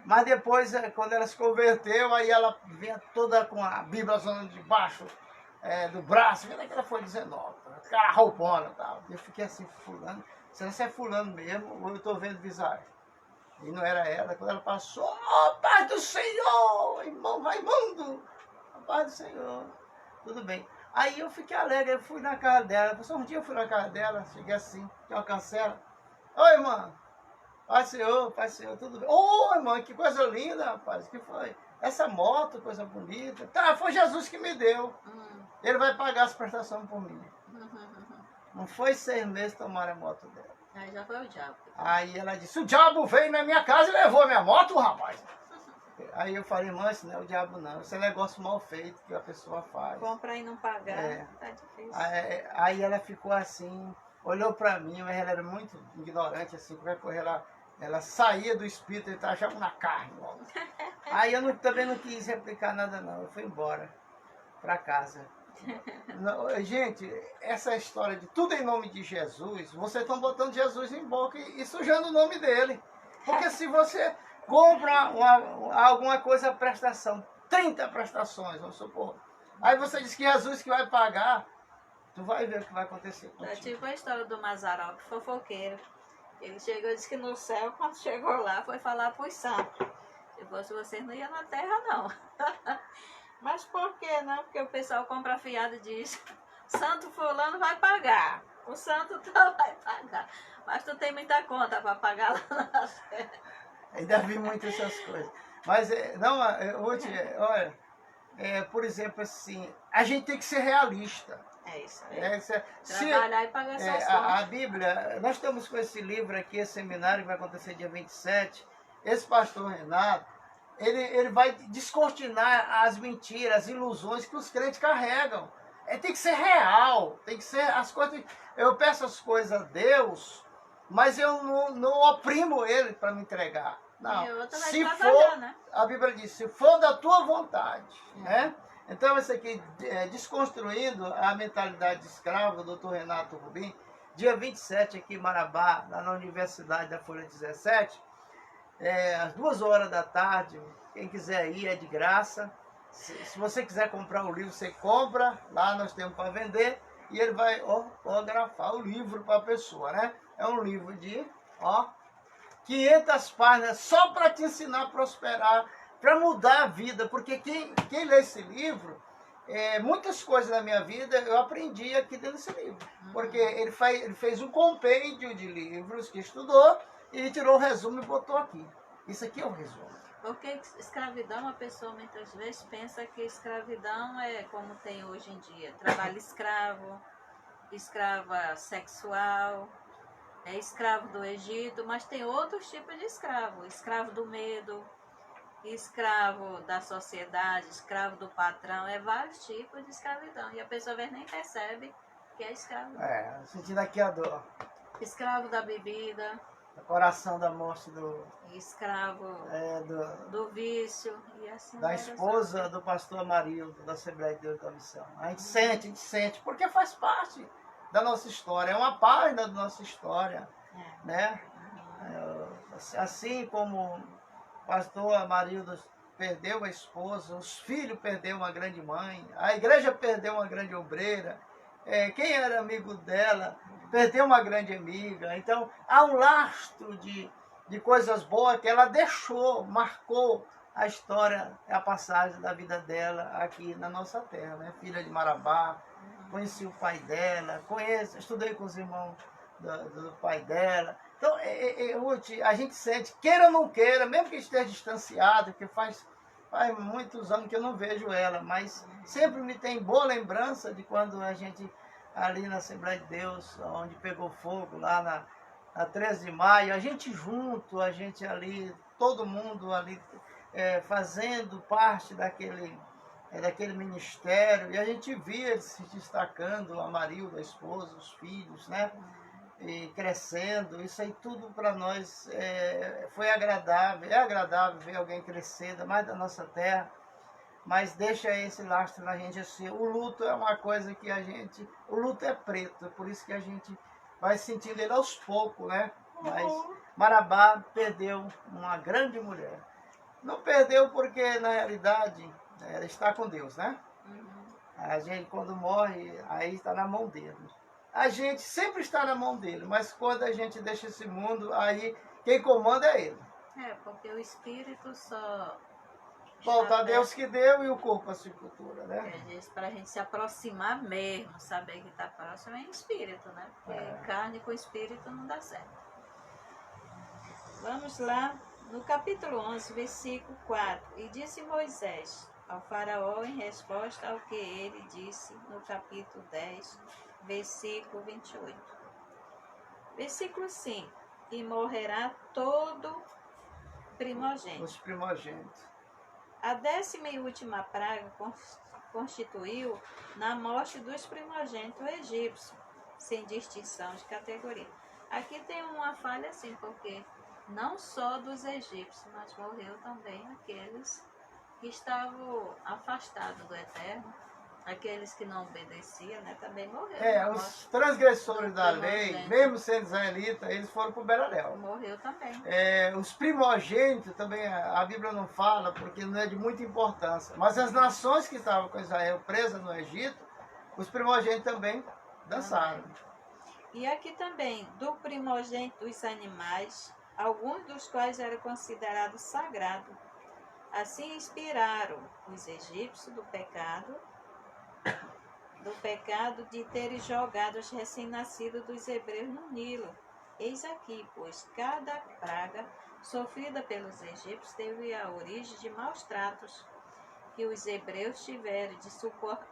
Mas depois, quando ela se converteu, aí ela vinha toda com a Bíblia zona de baixo do braço, vendo que ela foi 19, aquela roupona e tal. Eu fiquei assim, fulano, será que é fulano mesmo ou eu estou vendo visagem? E não era ela. Quando ela passou, paz do Senhor, irmão Raimundo, paz do Senhor, tudo bem. Aí eu fiquei alegre, eu fui na casa dela. Um dia eu fui na casa dela, cheguei assim, tinha uma cancela. Oi, irmã. Pai Senhor, tudo bem? Ô, irmã, que coisa linda, rapaz. Que foi? Essa moto, coisa bonita. Tá, foi Jesus que me deu. Ele vai pagar as prestações por mim. Não foi 6 meses tomar a moto dela. Aí já foi o diabo. Aí ela disse, o diabo veio na minha casa e levou a minha moto, rapaz. Aí eu falei, irmã, isso não é o diabo não. Isso é negócio mal feito que a pessoa faz. Comprar e não pagar, tá difícil. Aí ela ficou assim, olhou pra mim, mas ela era muito ignorante, assim, qualquer coisa ela saía do espírito e achava na carne logo. Aí eu também não quis replicar nada não, eu fui embora pra casa. Não, gente, essa história de tudo em nome de Jesus, vocês estão botando Jesus em boca e sujando o nome dele. Porque se você compra alguma coisa, prestação, 30 prestações, vamos supor. Aí você diz que Jesus que vai pagar, tu vai ver o que vai acontecer contigo. É tipo a história do Mazarope, fofoqueiro. Ele chegou e disse que no céu, quando chegou lá, foi falar para os santos. Se fosse vocês, não ia na terra, não. Mas por que não? Porque o pessoal compra fiado e diz, santo fulano vai pagar. O santo tal vai pagar. Mas tu tem muita conta para pagar lá na terra. Ainda vi muito essas coisas. Mas, Ruth, olha, por exemplo, assim, a gente tem que ser realista. É isso aí. Trabalhar e pagar suas contas. A Bíblia, nós estamos com esse livro aqui, esse seminário que vai acontecer dia 27. Esse pastor Renato, ele vai descortinar as mentiras, as ilusões que os crentes carregam. tem que ser real, tem que ser as coisas. Eu peço as coisas a Deus, mas eu não oprimo ele para me entregar. Não. E outra vai Se trabalhar, for, né? a Bíblia diz, se for da tua vontade, né? Então, isso aqui, desconstruindo a mentalidade de escravo, do Dr. Renato Rubim, dia 27 aqui em Marabá, lá na Universidade da Folha 17, às 2 horas da tarde, quem quiser ir é de graça. Se você quiser comprar o livro, você compra, lá nós temos para vender, e ele vai autografar o livro para a pessoa, né? É um livro de 500 páginas só para te ensinar a prosperar, para mudar a vida, porque quem lê esse livro, muitas coisas da minha vida eu aprendi aqui dentro desse livro, porque ele fez um compêndio de livros que estudou e tirou o resumo e botou aqui. Isso aqui é o resumo. Porque escravidão, a pessoa muitas vezes pensa que escravidão é como tem hoje em dia, trabalho escravo, escrava sexual, escravo do Egito, mas tem outros tipos de escravo, escravo do medo, escravo da sociedade, escravo do patrão, vários tipos de escravidão. E a pessoa às vezes nem percebe que é escravo. Sentindo aqui a dor. Escravo da bebida. O coração da morte escravo do vício. E assim da esposa do pastor Amarildo, da Assembleia de Deus da Missão. A gente sente, porque faz parte da nossa história, é uma página da nossa história. Né? Assim como o pastor Amarildo perdeu a esposa, os filhos perderam uma grande mãe, a igreja perdeu uma grande obreira, quem era amigo dela perdeu uma grande amiga. Então há um lastro de coisas boas que ela deixou, marcou a história, a passagem da vida dela aqui na nossa terra, né? Filha de Marabá, conheci o pai dela, estudei com os irmãos do pai dela. Então, Ruth, a gente sente, queira ou não queira, mesmo que esteja distanciado, que faz muitos anos que eu não vejo ela, mas sempre me tem boa lembrança de quando a gente, ali na Assembleia de Deus, onde pegou fogo, lá na 13 de maio, a gente junto, a gente ali, todo mundo ali fazendo parte daquele ministério, e a gente via ele se destacando, a Amarildo, a esposa, os filhos, né? E crescendo. Isso aí tudo para nós foi agradável, é agradável ver alguém crescer, ainda mais da nossa terra, mas deixa esse lastro na gente assim. O luto é uma coisa que o luto é preto, é por isso que a gente vai sentindo ele aos poucos, né? Mas Marabá perdeu uma grande mulher. Não perdeu porque, na realidade, ela está com Deus, né? A gente, quando morre, aí está na mão dele. A gente sempre está na mão dele, mas quando a gente deixa esse mundo, aí quem comanda é ele. Porque o espírito só... Volta a Deus que deu e o corpo a sepultura, né? Para a gente se aproximar mesmo, saber que está próximo, é em espírito, né? Porque carne com espírito não dá certo. Vamos lá, no capítulo 11, versículo 4. E disse Moisés ao faraó em resposta ao que ele disse no capítulo 10, versículo 28. Versículo 5. E morrerá todo primogênito. Os primogênitos. A 10ª e última praga constituiu na morte dos primogênitos egípcios, sem distinção de categoria. Aqui tem uma falha assim, porque não só dos egípcios, mas morreu também aqueles que estavam afastados do Eterno, aqueles que não obedeciam, né, também morreram. Os transgressores da lei, mesmo sendo israelitas, eles foram para o Beleléu. Morreu também. Os primogênitos também, a Bíblia não fala, porque não é de muita importância. Mas as nações que estavam com Israel presas no Egito, os primogênitos também dançaram. E aqui também, do primogênito dos animais, alguns dos quais eram considerados sagrados. Assim inspiraram os egípcios do pecado de terem jogado os recém-nascidos dos hebreus no Nilo. Eis aqui, pois, cada praga sofrida pelos egípcios teve a origem de maus tratos que os hebreus tiveram de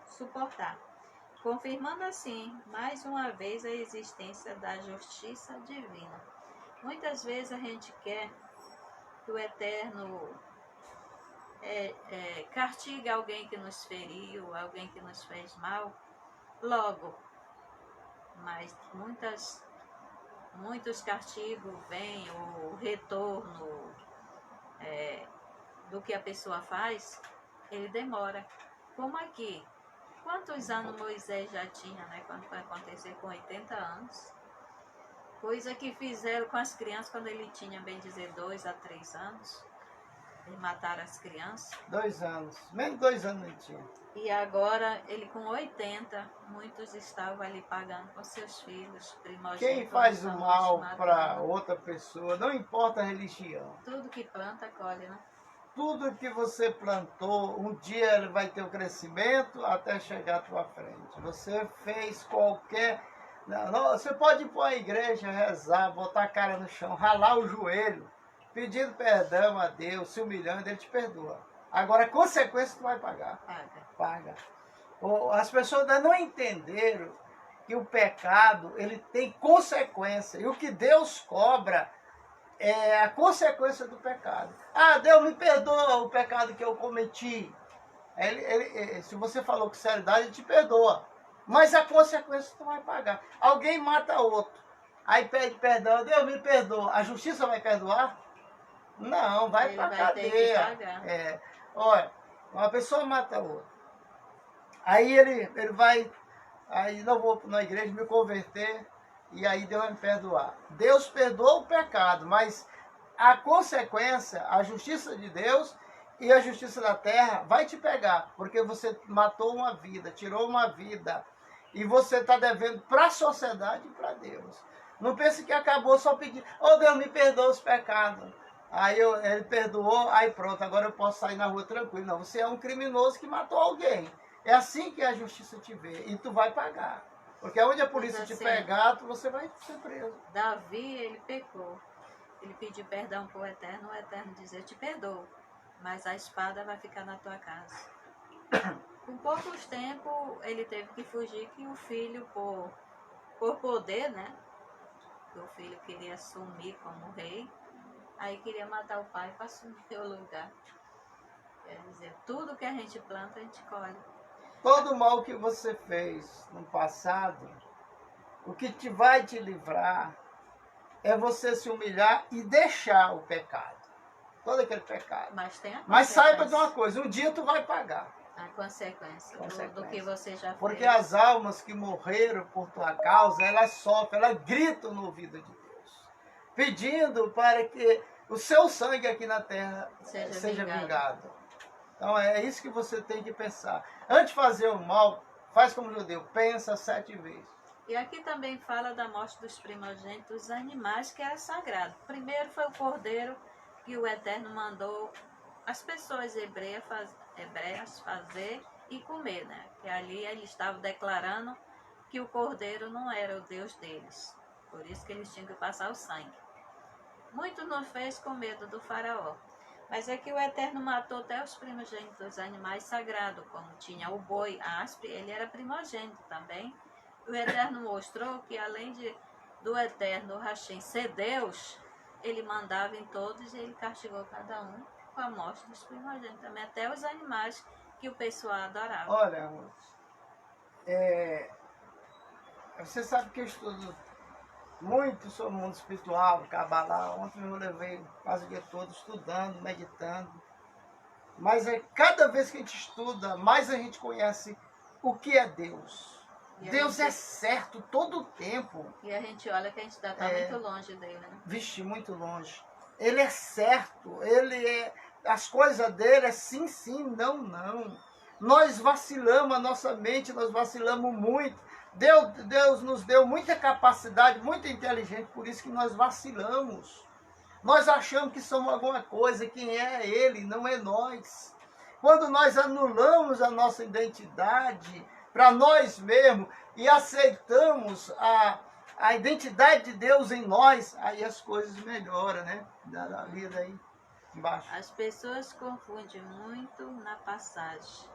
suportar, confirmando assim, mais uma vez, a existência da justiça divina. Muitas vezes a gente quer que o Eterno castigue alguém que nos feriu, alguém que nos fez mal, logo, mas muitos castigos vêm, o retorno do que a pessoa faz, ele demora. Como aqui, quantos anos Moisés já tinha, né, quando foi acontecer com 80 anos? Coisa que fizeram com as crianças quando ele tinha, bem dizer, 2 a 3 anos. Eles mataram as crianças. 2 anos. Menos de 2 anos ele tinha. E agora, ele com 80, muitos estavam ali pagando com seus filhos, primogênitos. Quem faz o são mal matando. para outra pessoa, não importa a religião. Tudo que planta, colhe, né? Tudo que você plantou, um dia ele vai ter o crescimento até chegar à tua frente. Você fez qualquer... Não, você pode ir para a igreja, rezar, botar a cara no chão, ralar o joelho, pedindo perdão a Deus, se humilhando, ele te perdoa. Agora, a consequência tu vai pagar. Paga. As pessoas ainda não entenderam que o pecado ele tem consequência. E o que Deus cobra é a consequência do pecado. Ah, Deus me perdoa o pecado que eu cometi. Se você falou com seriedade, ele te perdoa. Mas a consequência tu vai pagar. Alguém mata outro. Aí pede perdão. Deus me perdoa. A justiça vai perdoar? Não, vai para a cadeia. Olha, uma pessoa mata outra. Aí ele vai, aí não vou na igreja me converter, e aí Deus vai me perdoar. Deus perdoa o pecado, mas a consequência, a justiça de Deus e a justiça da terra vai te pegar, porque você matou uma vida, tirou uma vida, e você está devendo para a sociedade e para Deus. Não pense que acabou só pedindo, oh Deus me perdoa os pecados. Aí ele perdoou, aí pronto, agora eu posso sair na rua tranquilo. Não, você é um criminoso que matou alguém. É assim que a justiça te vê, e tu vai pagar. Porque onde a polícia te pegar, você vai ser preso. Davi, ele pecou. Ele pediu perdão para o Eterno diz, eu te perdoo, mas a espada vai ficar na tua casa. Com poucos tempos, ele teve que fugir, que o filho, por poder, né? Que o filho queria assumir como rei, aí queria matar o pai para assumir o lugar. Quer dizer, tudo que a gente planta, a gente colhe. Todo mal que você fez no passado, o que vai te livrar é você se humilhar e deixar o pecado. Todo aquele pecado. Mas saiba de uma coisa, um dia tu vai pagar. A consequência. Do que você já fez. Porque as almas que morreram por tua causa, elas sofrem, elas gritam no ouvido de Deus, pedindo para que o seu sangue aqui na terra seja vingado. Então é isso que você tem que pensar. Antes de fazer o mal, faz como judeu, pensa 7 vezes. E aqui também fala da morte dos primogênitos dos animais, que era sagrado. Primeiro foi o cordeiro que o Eterno mandou as pessoas hebreias fazer e comer, né? Que ali ele estava declarando que o cordeiro não era o Deus deles. Por isso que eles tinham que passar o sangue. Muito não fez com medo do faraó. Mas é que o Eterno matou até os primogênitos dos animais sagrados, como tinha o boi, a aspe, ele era primogênito também. O Eterno mostrou que além do Eterno, o Hashem, ser Deus, ele mandava em todos e ele castigou cada um com a morte dos primogênitos, também até os animais que o pessoal adorava. Olha, você sabe que eu estudo muito sobre o mundo espiritual, Cabalá. Ontem eu levei quase o dia todo estudando, meditando. Mas cada vez que a gente estuda, mais a gente conhece o que é Deus. Deus é certo todo o tempo. E a gente olha que a gente está muito longe dele, né? Vixe, muito longe. Ele é certo, as coisas dele é sim, sim, não, não. Nós vacilamos, a nossa mente, nós vacilamos muito. Deus nos deu muita capacidade, muita inteligência, por isso que nós vacilamos. Nós achamos que somos alguma coisa, quem é Ele, não é nós. Quando nós anulamos a nossa identidade para nós mesmos e aceitamos a identidade de Deus em nós, aí as coisas melhoram, né? Da vida aí embaixo. As pessoas confundem muito na passagem.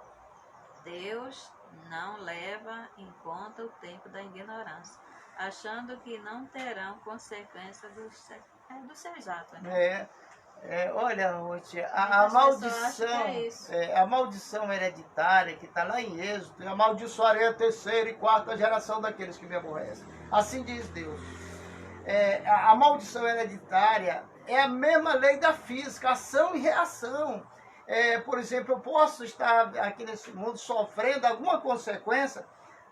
Deus não leva em conta o tempo da ignorância, achando que não terão consequência do seu ato. Né? Olha, Ruth, a Muitas pessoas acham que maldição, é isso. a maldição hereditária que está lá em Êxodo, eu amaldiçoarei a terceira e quarta geração daqueles que me aborrecem. Assim diz Deus. A maldição hereditária é a mesma lei da física, ação e reação. Por exemplo, eu posso estar aqui nesse mundo sofrendo alguma consequência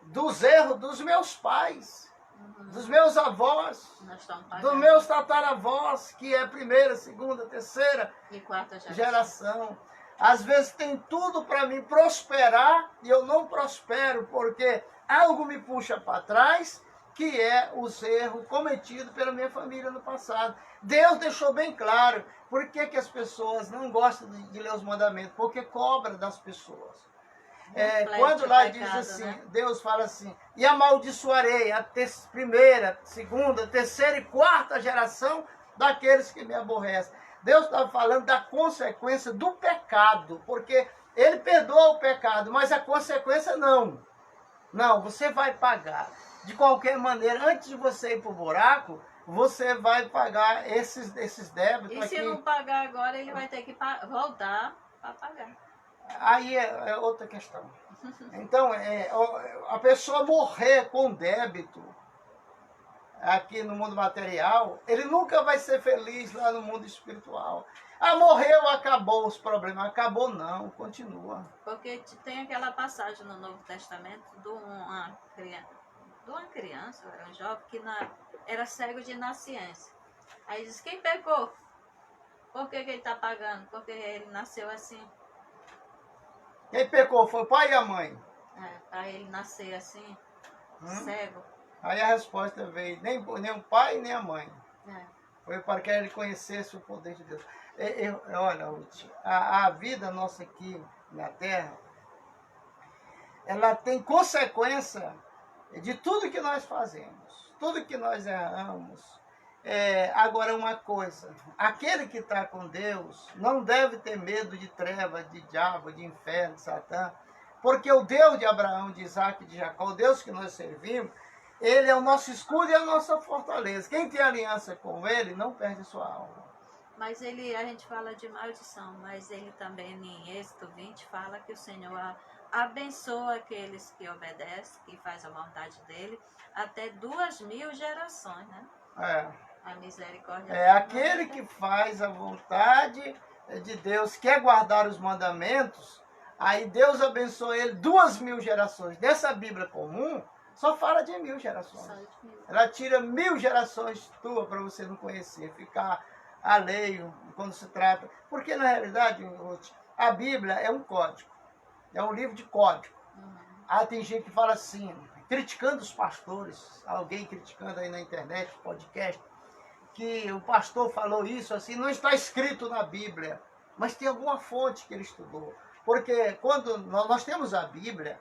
dos erros dos meus pais, dos meus avós, Nós estamos dos pagando. meus tataravós, que é primeira, segunda, terceira E quarta geração. geração. Às vezes tem tudo para mim prosperar e eu não prospero, porque algo me puxa para trás, que é os erros cometidos pela minha família no passado. Deus deixou bem claro. Por que as pessoas não gostam de ler os mandamentos? Porque cobra das pessoas. Quando lá diz assim, né? Deus fala assim, e amaldiçoarei a primeira, segunda, terceira e quarta geração daqueles que me aborrecem. Deus está falando da consequência do pecado, porque ele perdoa o pecado, mas a consequência não. Não, você vai pagar. De qualquer maneira, antes de você ir para o buraco, você vai pagar esses débitos. E se aqui. não pagar agora, ele vai ter que voltar para pagar. Aí é outra questão. Então, a pessoa morrer com débito aqui no mundo material, ele nunca vai ser feliz lá no mundo espiritual. Morreu, acabou os problemas. Acabou não, continua. Porque tem aquela passagem no Novo Testamento de uma criança, era um jovem, que era cego de nascença. Aí diz, quem pecou? Por que ele está pagando? Porque ele nasceu assim. Quem pecou foi o pai e a mãe. Para ele nascer assim, cego. Aí a resposta veio, nem o pai nem a mãe. Foi para que ele conhecesse o poder de Deus. Olha, Ruth, a vida nossa aqui na Terra, ela tem consequência de tudo que nós fazemos, tudo que nós erramos. Agora uma coisa, aquele que está com Deus não deve ter medo de treva, de diabo, de inferno, de Satã, porque o Deus de Abraão, de Isaac e de Jacó, o Deus que nós servimos, ele é o nosso escudo e a nossa fortaleza. Quem tem aliança com ele não perde sua alma. Mas a gente fala de maldição, mas ele também em Êxodo 20 fala que o Senhor abençoa aqueles que obedecem, que faz a vontade dele, até 2000 gerações, né? A misericórdia. Aquele que faz a vontade de Deus, quer guardar os mandamentos, aí Deus abençoa ele 2000 gerações. Dessa Bíblia comum, só fala de 1000 gerações. Ela tira 1000 gerações tua para você não conhecer, ficar alheio quando se trata. Porque na realidade, a Bíblia é um código, é um livro de código. Tem gente que fala assim, criticando os pastores, alguém criticando aí na internet, podcast, que o pastor falou isso assim, não está escrito na Bíblia, mas tem alguma fonte que ele estudou. Porque quando nós temos a Bíblia,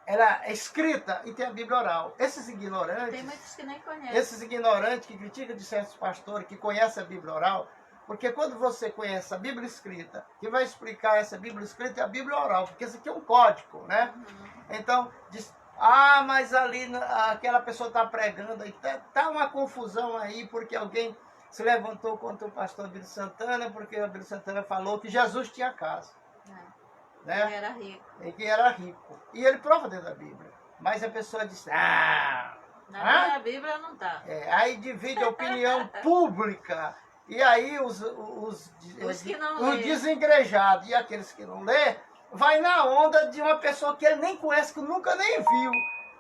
ela é escrita e tem a Bíblia oral. Esses ignorantes, tem muitos que nem conhecem. Esses ignorantes que criticam de certos pastores que conhecem a Bíblia oral, porque quando você conhece a Bíblia escrita, que vai explicar essa Bíblia escrita é a Bíblia oral, porque isso aqui é um código, né? Então, diz, mas ali aquela pessoa está pregando, aí tá uma confusão aí, porque alguém se levantou contra o pastor Abílio Santana, porque o Abílio Santana falou que Jesus tinha casa. Né? Ele era rico. E que era rico. E ele prova dentro da Bíblia. Mas a pessoa diz, na minha Bíblia não está. Aí divide a opinião pública. E aí os desigrejados e aqueles que não lê, vai na onda de uma pessoa que ele nem conhece, que nunca nem viu.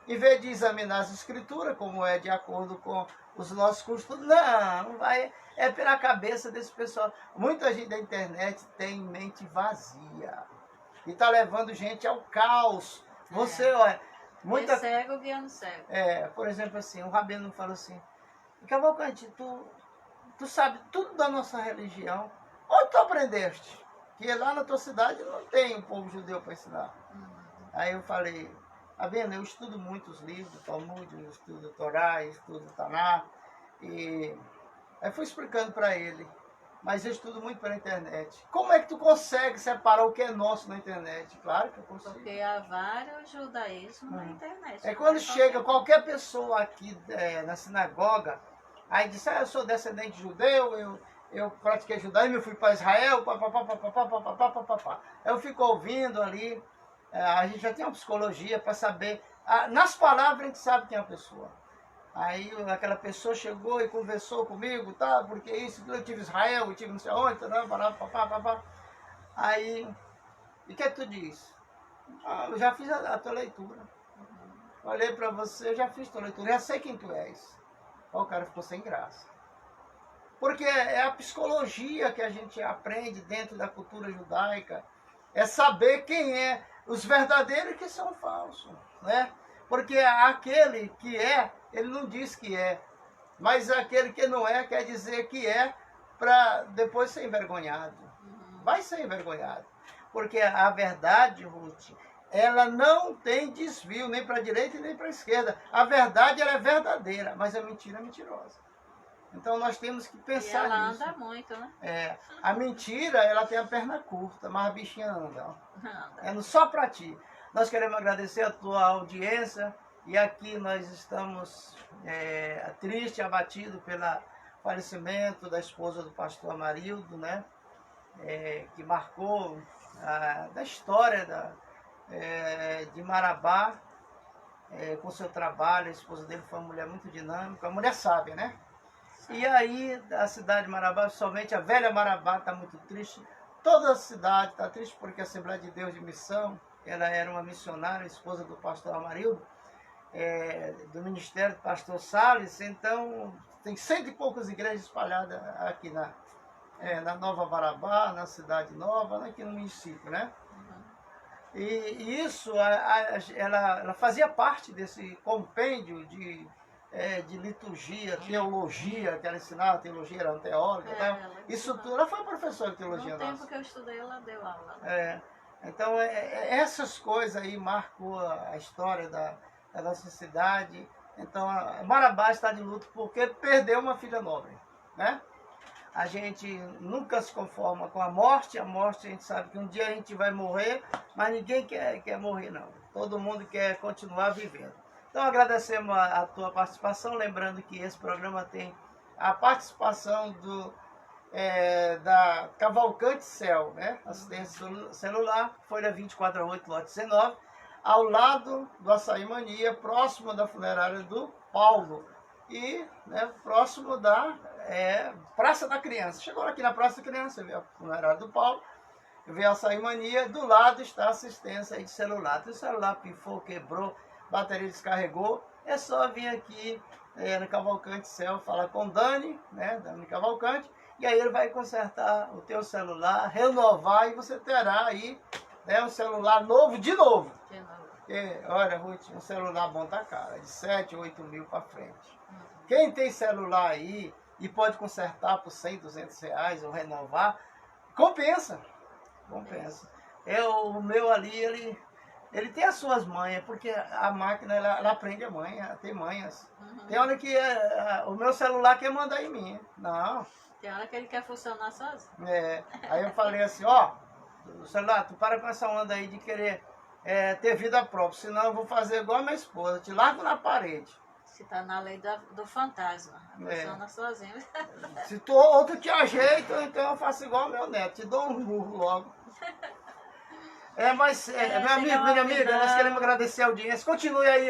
Em vez de examinar as escrituras, como é de acordo com os nossos costumes, não vai. É pela cabeça desse pessoal. Muita gente da internet tem mente vazia. E está levando gente ao caos. Você, olha... É cego guiando cego. Por exemplo, assim, o Rabino falou assim, Cavalcante, tu sabe tudo da nossa religião. Onde tu aprendeste? Que lá na tua cidade não tem um povo judeu para ensinar. Aí eu falei, Rabino, eu estudo muitos livros, Talmud, eu estudo Torá, eu estudo Taná. E aí fui explicando para ele. Mas eu estudo muito pela internet. Como é que tu consegue separar o que é nosso na internet? Claro que eu consigo. Porque há vários judaísmos na internet. Quando chega qualquer pessoa aqui na sinagoga, aí diz, eu sou descendente judeu, eu pratiquei judaísmo, eu fui para Israel, papapá. Eu fico ouvindo ali, a gente já tem uma psicologia para saber, nas palavras a gente sabe quem é a pessoa. Aí aquela pessoa chegou e conversou comigo, tá, porque isso, eu tive Israel, eu tive não sei onde, papapá. Aí, e o que tu diz? Eu já fiz a tua leitura. Olhei para você, eu já fiz a tua leitura, já sei quem tu és. O cara ficou sem graça. Porque é a psicologia que a gente aprende dentro da cultura judaica. É saber quem é os verdadeiros e que são falsos. Né? Porque aquele que é, ele não diz que é. Mas aquele que não é, quer dizer que é para depois ser envergonhado. Vai ser envergonhado. Porque a verdade, Ruth, ela não tem desvio nem para a direita nem para a esquerda. A verdade ela é verdadeira, mas a mentira é mentirosa. Então nós temos que pensar nisso. E ela anda muito, né? A mentira, ela tem a perna curta, mas a bichinha anda. É só para ti. Nós queremos agradecer a tua audiência e aqui nós estamos triste, abatido pelo falecimento da esposa do pastor Amarildo, né? Que marcou da história de Marabá, com seu trabalho. A esposa dele foi uma mulher muito dinâmica, uma mulher sábia, né? E aí, a cidade de Marabá, somente a velha Marabá está muito triste. Toda a cidade está triste porque a Assembleia de Deus de Missão, ela era uma missionária, esposa do pastor Amarildo, do ministério do pastor Salles. Então, tem 100 e poucas igrejas espalhadas aqui na Nova Marabá, na Cidade Nova, aqui no município, né? E isso, ela fazia parte desse compêndio de liturgia, teologia, que ela ensinava, teologia, era uma teóloga, isso tudo, ela foi professora de teologia nossa. No tempo que eu estudei, ela deu aula. Então, essas coisas aí marcou a história da nossa cidade. Então, Marabá está de luto porque perdeu uma filha nobre, né? A gente nunca se conforma com a morte a gente sabe que um dia a gente vai morrer, mas ninguém quer morrer não, todo mundo quer continuar vivendo. Então agradecemos a tua participação, lembrando que esse programa tem a participação da Cavalcante Cel, né? Assistência celular, folha 24/8, lote 19, ao lado do Açaí Mania, próximo da funerária do Paulo e próximo da Praça da Criança. Chegou aqui na Praça da Criança, vê a funerária do Paulo, vê a Açaí Mania, do lado está a assistência aí de celular. Se o celular pifou, quebrou, bateria descarregou, é só vir aqui no Cavalcante Cel, falar com Dani, né, Dani Cavalcante, e aí ele vai consertar o teu celular, renovar, e você terá aí um celular novo de novo. Olha, Ruth, um celular bom tá caro, de 7, 8 mil para frente. Quem tem celular aí e pode consertar por 100, 200 reais ou renovar, compensa. O meu ali, ele tem as suas manhas, porque a máquina, ela aprende a manha, tem manhas. Tem hora que o meu celular quer mandar em mim. Não. Tem hora que ele quer funcionar sozinho. Aí eu falei assim, o celular, tu para com essa onda aí de querer ter vida própria, senão eu vou fazer igual a minha esposa, te largo na parede. Se tá na lei do fantasma, funciona sozinho. Se tu ou tu te ajeita, então eu faço igual ao meu neto, te dou um murro logo. Minha amiga, nós queremos agradecer a audiência. Continue aí,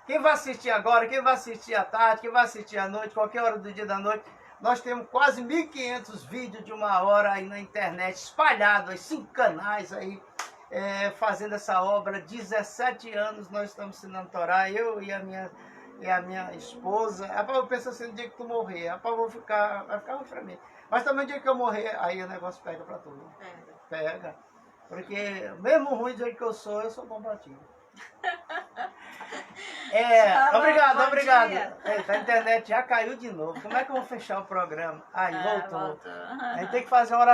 quem vai assistir agora, quem vai assistir à tarde, quem vai assistir à noite, qualquer hora do dia da noite. Nós temos quase 1.500 vídeos de 1 hora aí na internet, espalhados, 5 canais aí, fazendo essa obra. 17 anos nós estamos ensinando Torá, eu e a minha esposa. Eu penso assim, no dia que tu morrer, vai ficar ruim pra mim. Mas também no dia que eu morrer, aí o negócio pega pra tudo. Pega. Porque mesmo ruim do jeito que eu sou bom pra ti. Obrigado. A internet já caiu de novo. Como é que eu vou fechar o programa? Aí, voltou. Voltou. A gente tem que fazer uma oração.